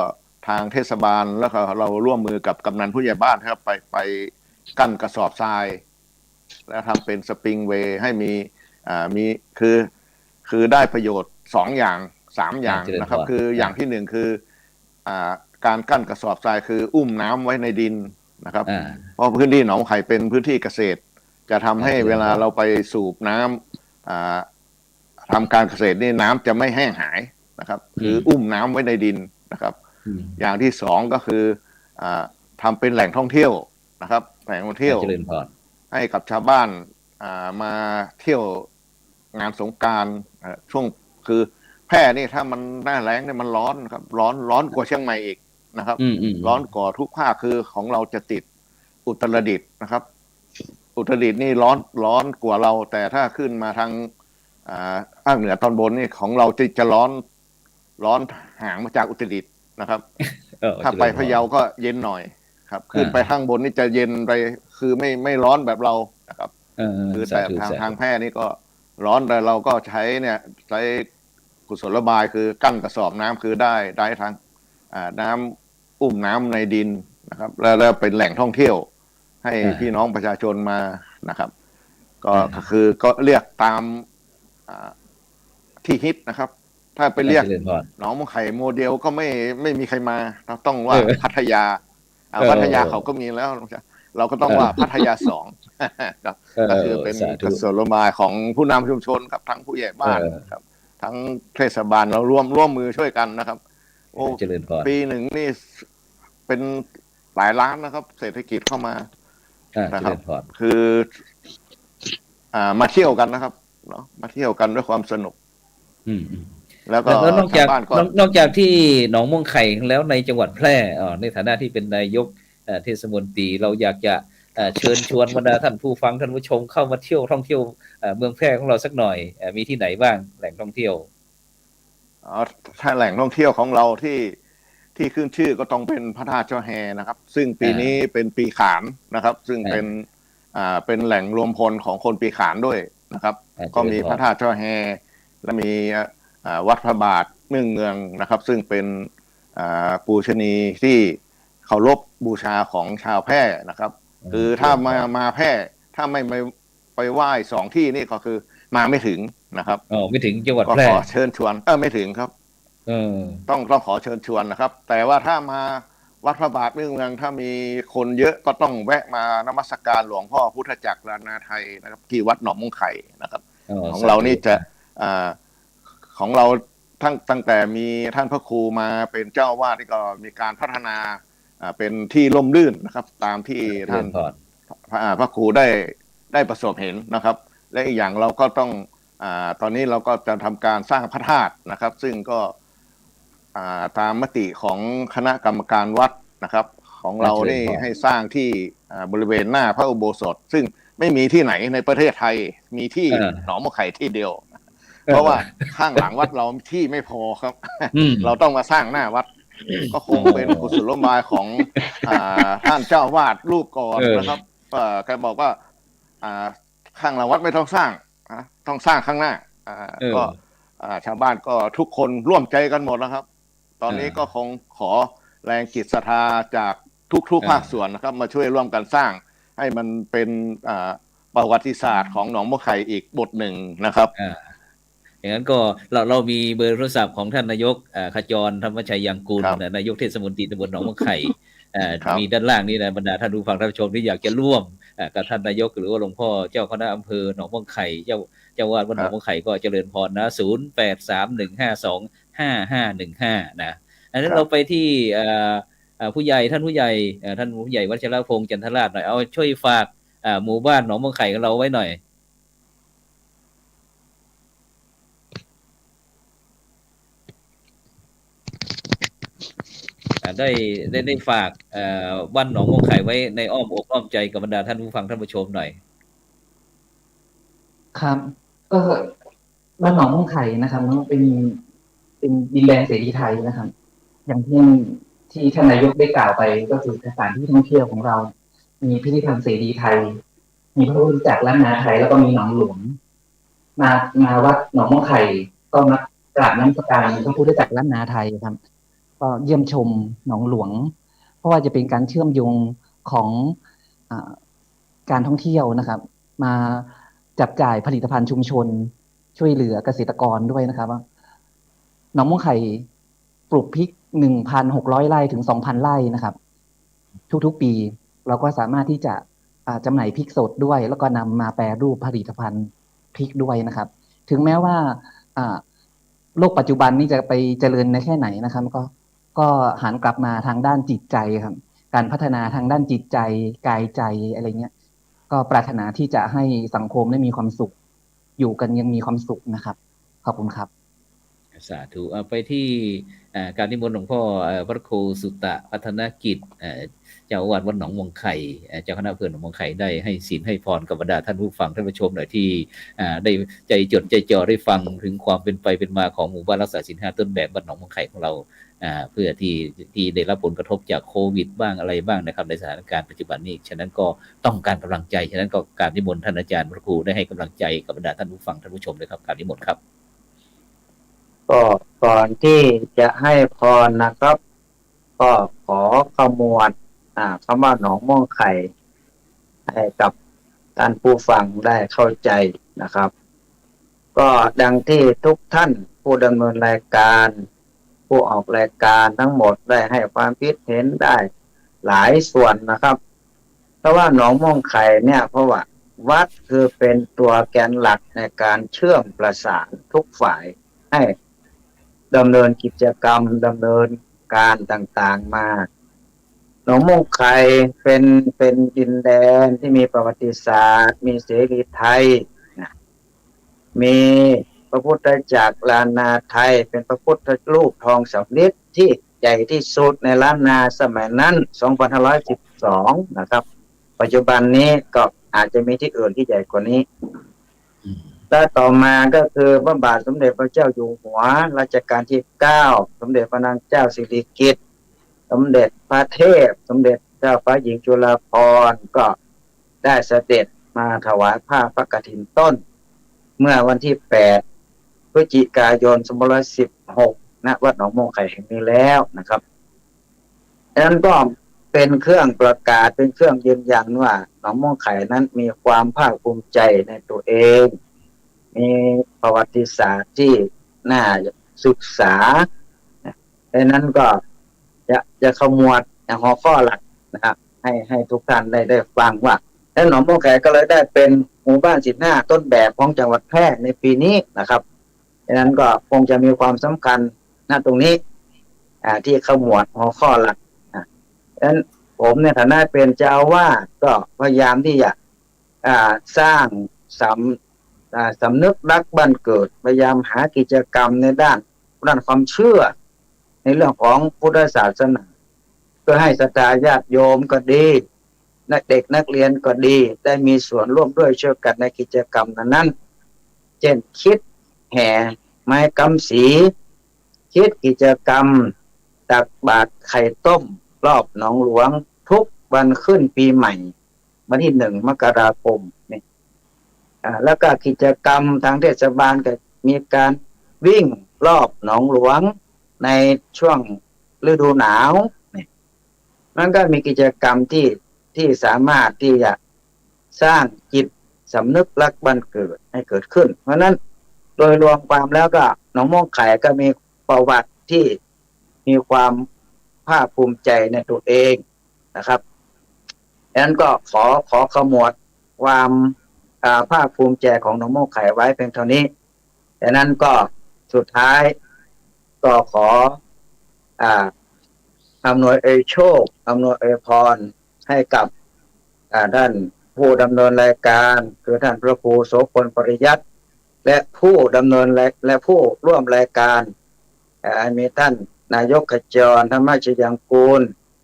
ทางเทศบาลแล้วก็เราร่วมมือกับกำนันผู้ใหญ่บ้านครับไปกั้นกระสอบทรายแล้วทำเป็นสปริงเวย์ให้มีคือได้ประโยชน์2อย่าง3อย่างนะครับคืออย่างที่1คือการกั้นกระสอบทรายคืออุ้มน้ำไว้ในดินนะครับเพราะพื้นที่หนองไข่เป็นพื้นที่เกษตรจะทำให้เวลาเราไปสูบน้ำทำการเกษตรนี่น้ำจะไม่แห้งหายนะครับคืออุ้มน้ำไว้ในดินนะครับอย่างที่2ก็คือ ทำเป็นแหล่งท่องเที่ยวนะครับแหล่งท่องเที่ยว เจริญพร ให้กับชาวบ้านมาเที่ยวงานสงกรานต์ช่วงคือแพร่นี่ถ้ามันหน้าแล้งเนี่ยมันร้อนครับร้อนกว่าเชียงใหม่อีกนะครับร้อนกว่าทุกภาคคือของเราจะติดอุตรดิตถ์นะครับ อุตรดิตถ์นี่ร้อนกว่าเราแต่ถ้าขึ้นมาทางภาคเหนือตอนบนนี่ของเราจะร้อนห่างมาจากอุตรดิตถ์นะครับ ถ้าไปพะเยาก็เย็นหน่อยครับขึ้นไปข้างบนนี่จะเย็นไปคือไม่ร้อนแบบเรานะครับคือแต่ทางแพร่นี่ก็ร้อนแต่เราก็ใช้กุศโลบายคือกั้นกระสอบน้ำคือได้ทางน้ำอุ้มน้ำในดินนะครับแล้วเป็นแหล่งท่องเที่ยวให้พี่น้องประชาชนมานะครับก็คือก็เรียกตามที่ฮิตนะครับถ้าไปเรียกหนองมังไข่โมเดลก็ไม่มีใครมาเราต้องว่าพัทยาเขาก็มีแล้วเราก็ต้องว่าพัทยา2ก็คือเป็นกุศโลบายของผู้นำชุมชนครับทั้งผู้ใหญ่บ้านครับทั้งเทศบาลเราร่วมมือช่วยกันนะครับโอ้ปีหนึ่งนี่เป็นหลายล้านนะครับ เศรษฐกิจเข้ามานะครับคือมาเที่ยวกันนะครับเนาะมาเที่ยวกันด้วยความสนุกแล้วก็นอกจากที่หนองม่วงไข่แล้วในจังหวัดแพร่ในฐานะที่เป็นนายกเทศมนตรีเราอยากจะเชิญชวนบรรดาท่านผู้ฟังท่านผู้ชมเข้ามาเที่ยวท่องเที่ยวเมืองแพร่ของเราสักหน่อยมีที่ไหนบ้างแหล่งท่องเที่ยวถ้าแหล่งท่องเที่ยวของเราที่ขึ้นชื่อก็ต้องเป็นพระธาตุเจ้าแฮนะครับซึ่งปีนี้เป็นปีขานนะครับซึ่งเป็นแหล่งรวมพลของคนปีขานด้วยนะครับก็มีพระธาตุเจ้าแฮและมีวัดพระบาทเมืองนะครับซึ่งเป็นปูชนีย์ที่เคารพบูชาของชาวแพร่นะครับคือถ้ามาแพร่ถ้าไม่ไปไหว้2ที่นี่ก็คือมาไม่ถึงนะครับไม่ถึงจังหวัดแพร่ก็ขอเชิญชวนไม่ถึงครับต้องขอเชิญชวนนะครับแต่ว่าถ้ามาวัดพระบาทเมืองถ้ามีคนเยอะก็ต้องแวะมานมัสการหลวงพ่อพุทธจักรล้านนาไทยนะครับที่วัดหนองม่วงไข่นะครับของเรานี่จะของเราตั้งแต่มีท่านพระครูมาเป็นเจ้าวาดนี่ก็มีการพัฒนาเป็นที่ร่มรื่นนะครับตามที่ท่านพระครูได้ประสบเห็นนะครับและอีกอย่างเราก็ต้องตอนนี้เราก็จะทำการสร้างพระธาตุนะครับซึ่งก็ตามมติของคณะกรรมการวัดนะครับของเรานี่ให้สร้างที่บริเวณหน้าพระอุโบสถซึ่งไม่มีที่ไหนในประเทศไทยมีที่หนองมะไข่ที่เดียวเพราะว่าข้างหลังวัดเราที่ไม่พอครับเราต้องมาสร้างหน้าวัดก็คงเป็นกุศโลบายของท่านเจ้าวาดรูปก่อนนะครับแกบอกว่าข้างหลังวัดไม่ต้องสร้างต้องสร้างข้างหน้าก็ชาวบ้านก็ทุกคนร่วมใจกันหมดนะครับตอนนี้ก็คงขอแรงจิตศรัทธาจากทุกภาคส่วนนะครับมาช่วยร่วมกันสร้างให้มันเป็นประวัติศาสตร์ของหนองมะไข่อีกบทหนึ่งนะครับอย่างนั้นก็เรามีเบอร์โทรศัพท์ของท่านนายกขจรธรรมชัยยังกูลนายกเทศมนตรีตำบลหนองมะไข่มีด้านล่างนี่นะบรรดาท่านผู้ฟังท่านผู้ชมที่อยากจะร่วมกับท่านนายกหรือว่าหลวงพ่อเจ้าคณะอำเภอหนองมะไข่เจ้าวาดวัดหนองมะไข่ก็เจริญพรนะ0831525515นะอันนั้นเราไปที่ผู้ใหญ่ท่านผู้ใหญ่วัชรพงษ์จันทราชหน่อยเอาช่วยฝากหมู่บ้านหนองมะไข่ของเราไว้หน่อยได้ฝากบ้านหนองมะไข่ไว้ในอ้อมอกอ้อมใจกับบรรดาท่านผู้ฟังท่านผู้ชมหน่อยครับก็บ้านหนองมะไข่นะครับเป็นดินแดนเสรีไทยนะครับอย่างที่ท่านนายกได้กล่าวไปก็คือสถานที่ท่องเที่ยวของเรามีพิพิธภัณฑ์เสรีไทยมีพระพุทธจักรล้านนาไทยแล้วก็มีหนองหลวงมาวัดหนองมะไข่ก็มากราบนมัสการพระพุทธจักรล้านนาไทยครับก็เยี่ยมชมหนองหลวงเพราะว่าจะเป็นการเชื่อมโยงของการท่องเที่ยวนะครับมาจับจ่ายผลิตภัณฑ์ชุมชนช่วยเหลือเกษตรกรด้วยนะครับว่าหนองมะไข่ปลูกพริก 1,600 ไร่ถึง 2,000 ไร่นะครับทุกๆปีเราก็สามารถที่จะจำหน่ายพริกสดด้วยแล้วก็นำมาแปรรูปผลิตภัณฑ์พริกด้วยนะครับถึงแม้ว่าโลกปัจจุบันนี้จะไปเจริญในแค่ไหนนะครับก็หันกลับมาทางด้านจิตใจครับ การพัฒนาทางด้านจิตใจกายใจอะไรเงี้ยก็ปรารถนาที่จะให้สังคมได้มีความสุขอยู่กันยังมีความสุขนะครับขอบคุณครับสาธุเอาไปที่การนิมนต์หลวงพ่อพระครูสุตะพัฒนกิจเจ้าอาวาสวัดหนองมวงไข่เจ้าคณะอำเภอหนองมวงไข่ได้ให้ศีลให้พรกับบรรดาท่านผู้ฟังท่านผู้ชมหน่อยที่ได้ใจจดใจจ่อได้ฟังถึงความเป็นไปเป็นมาของหมู่บ้านรักษาศีล 5ต้นแบบวัดหนองมวงไข่ของเราเพื่อที่ได้รับผลกระทบจากโควิดบ้างอะไรบ้างนะครับในสถานการณ์ปัจจุบันนี้ฉะนั้นก็ต้องการกำลังใจฉะนั้นก็การนิมนต์ท่านอาจารย์พระครูได้ให้กำลังใจกับบรรดาท่านผู้ฟังท่านผู้ชมเลยครับการนิมนต์ครับก็ก่อนที่จะให้พรนะครับก็ขอขมวดคำว่าหนองม่วงไข่ให้กับท่านผู้ฟังได้เข้าใจนะครับก็ดังที่ทุกท่านผู้ดำเนินรายการผู้ออกรายการทั้งหมดได้ให้ความคิดเห็นได้หลายส่วนนะครับเพราะว่าหนองม่วงไข่เนี่ยเพราะว่าวัดคือเป็นตัวแกนหลักในการเชื่อมประสานทุกฝ่ายให้ดำเนินกิจกรรมดำเนินการต่างๆมาหนองม่วงไข่เป็นดินแดนที่มีประวัติศาสตร์มีเสรีไทยนะมีพระพุทธจักรล้านนาไทยเป็นพระพุทธรูปทองสำริดที่ใหญ่ที่สุดในล้านนาสมัยนั้น2512นะครับปัจจุบันนี้ก็อาจจะมีที่อื่นที่ใหญ่กว่านี้และต่อมาก็คือพระบาทสมเด็จพระเจ้าอยู่หัวรัชกาลที่9สมเด็จพระนางเจ้าสิริกิติ์สมเด็จพระเทพสมเด็จเจ้าฟ้าหญิงจุฬาภรณ์ก็ได้เสด็จมาถวายผ้าพระกฐินต้นเมื่อวันที่8พฤศจิกายน2516ณวัดหนองม่วงไข่แห่งนี้แล้วนะครับดังนั้นก็เป็นเครื่องประกาศเป็นเครื่องยืนยันว่าหนองม่วงไข่นั้นมีความภาคภูมิใจในตัวเองมีประวัติศาสตร์ที่น่าศึกษาดังนั้นก็จะขมวดหัวข้อหลักนะครับให้ทุกท่านได้ฟังว่าและหนองม่วงไข่ก็เลยได้เป็นหมู่บ้านศีล 5ต้นแบบของจังหวัดแพร่ในปีนี้นะครับดังนั้นก็คงจะมีความสำคัญตรงนี้ที่ขมวดหัวข้อหลักดังนั้นผมในฐานะเป็นเจ้าอาวาสก็พยายามที่จะสร้างสำนึกรักบ้านเกิดพยายามหากิจกรรมในด้านความเชื่อในเรื่องของพุทธศาสนาเพื่อให้ศรัทธาญาติโยมก็ดีเด็กนักเรียนก็ดีได้มีส่วนร่วมด้วยช่วยกันในกิจกรรมนั้นเช่นคิดแห่ไม้กำสีคิดกิจกรรมตักบาตรไข่ต้มรอบหนองหลวงทุกวันขึ้นปีใหม่วันที่1 มกราคมนี่แล้วก็กิจกรรมทางเทศบาลก็มีการวิ่งรอบหนองหลวงในช่วงฤดูหนาวนี่มันก็มีกิจกรรมที่สามารถที่จะสร้างจิตสำนึกรักบ้านเกิดให้เกิดขึ้นเพราะนั้นโดยรวมความแล้วก็หนองม่วงไข่ก็มีประวัติที่มีความภาคภูมิใจในตัวเองนะครับดังนั้นก็ขอขมวดความภาคภูมิใจของหนองม่วงไข่ไว้เพียงเท่านี้ดังนั้นก็สุดท้ายก็ขออำนวยโชคอำนวยพรให้กับท่านผู้ดำเนินรายการคือท่านพระครูโสพลปริยัติและผู้ดำเนินและผู้ร่วมรายการมีท่านนายกขจรธรรมชยังกูล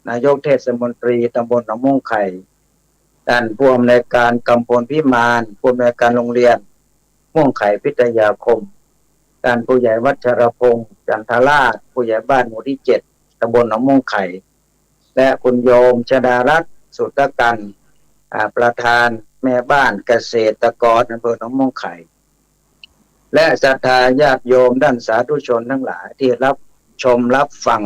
นายกเทศมนตรีตำบลหนองม่วงไข่ท่านผู้อำนวยการกำพลพิมานผู้อำนวยการโรงเรียนม่วงไข่พิทยาคมท่านผู้ใหญ่วัชรพงษ์จันทราชผู้ใหญ่บ้านหมู่ที่7ตำบลหนองม่วงไข่และคุณโยมชดารัตน์สุตกันประธานแม่บ้านเกษตรกรอำเภอหนองม่วงไข่และศรัทธาญาติโยมด้านสาธุชนทั้งหลายที่รับชมรับฟัง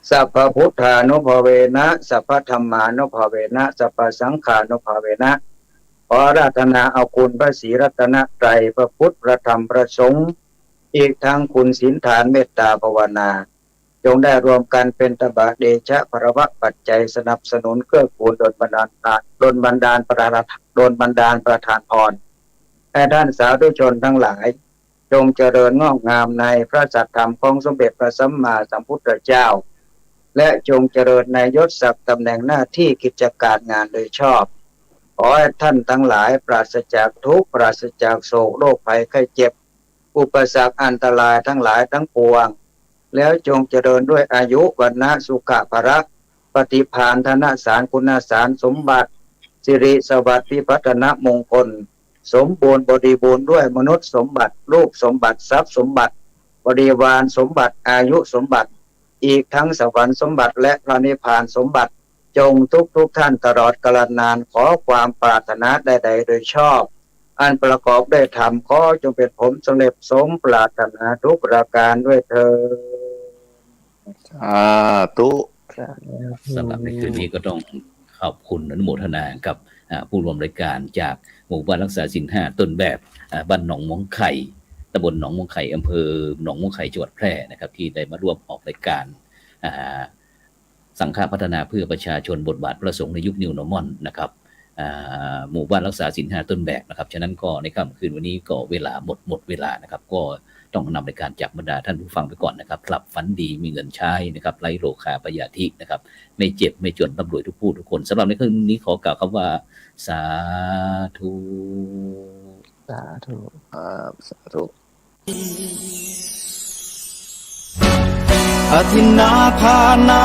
สัพพพุทธานุภเวนะสัพพธรรมานุภเวนะสัพพสังฆานุภเวนะขออาราธนาเอาคุณพระศรีรัตนตรัยพระพุทธพระธรรมพระสงฆ์อีกทั้งคุณศีลฐานเมตตาภาวนาจงได้รวมกันเป็นตบะเดชะพระวะปัจจัยสนับสนุนเกื้อกูลโดนบันดาลประทานพรให้ท่านสาธุชนทั้งหลายจงเจริญงอกงามในพระสัทธรรมของสมเด็จพระสัมมาสัมพุทธเจ้า และจงเจริญในยศศักดิ์ตำแหน่งหน้าที่กิจการงานโดยชอบขอให้ท่านทั้งหลายปราศจากทุกข์ปราศจากโศกโรคภัยไข้เจ็บอุปสรรคอันตรายทั้งหลายทั้งปวงแล้วจงเจริญด้วยอายุวรรณะสุขภระปฏิภาณธนสารคุณสารสมบัติสิริสวัสดิ์พิพัฒนมงคลสมบูรณ์บริบูรณ์ด้วยมนุษย์สมบัติรูปสมบัติทรัพย์สมบัติบริวารสมบัติอายุสมบัติอีกทั้งสวรรค์สมบัติและพระนิพพานสมบัติจงทุกท่านตลอดกาลนานขอความปรารถนาใดๆโดยชอบอันประกอบด้วยธรรมขอจงเป็นผลสำเร็จสมปรารถนาทุกประการด้วยเถิด สาธุ สำหรับในคืนนี้ก็ต้องขอบคุณอนุโมทนากับผู้ร่วมรายการจากหมู่บ้านรักษาศีล5ต้นแบบบ้านหนองม่วงไข่ตำบลหนองม่วงไข่อำเภอหนองม่วงไข่จังหวัดแพร่นะครับที่ได้มาร่วมออกรายการสังฆพัฒนาเพื่อประชาชนบทบาทพระสงฆ์ในยุคนิวนอร์มอนนะครับหมู่บ้านรักษาศีล5ต้นแบบนะครับฉะนั้นก็ในค่ำคืนวันนี้ก็เวลาหมดเวลานะครับก็ต้องนำรายการจากบรรดาท่านผู้ฟังไปก่อนนะครับหลับฝันดีมีเงินใช้นะครับไร้โรคาพยาธินะครับไม่เจ็บไม่จนร่ำรวยทุกผู้ทุกคนสำหรับในคืนนี้ขอกล่าวคำว่าสาธุ สาธุ สาธุ อธินาทานา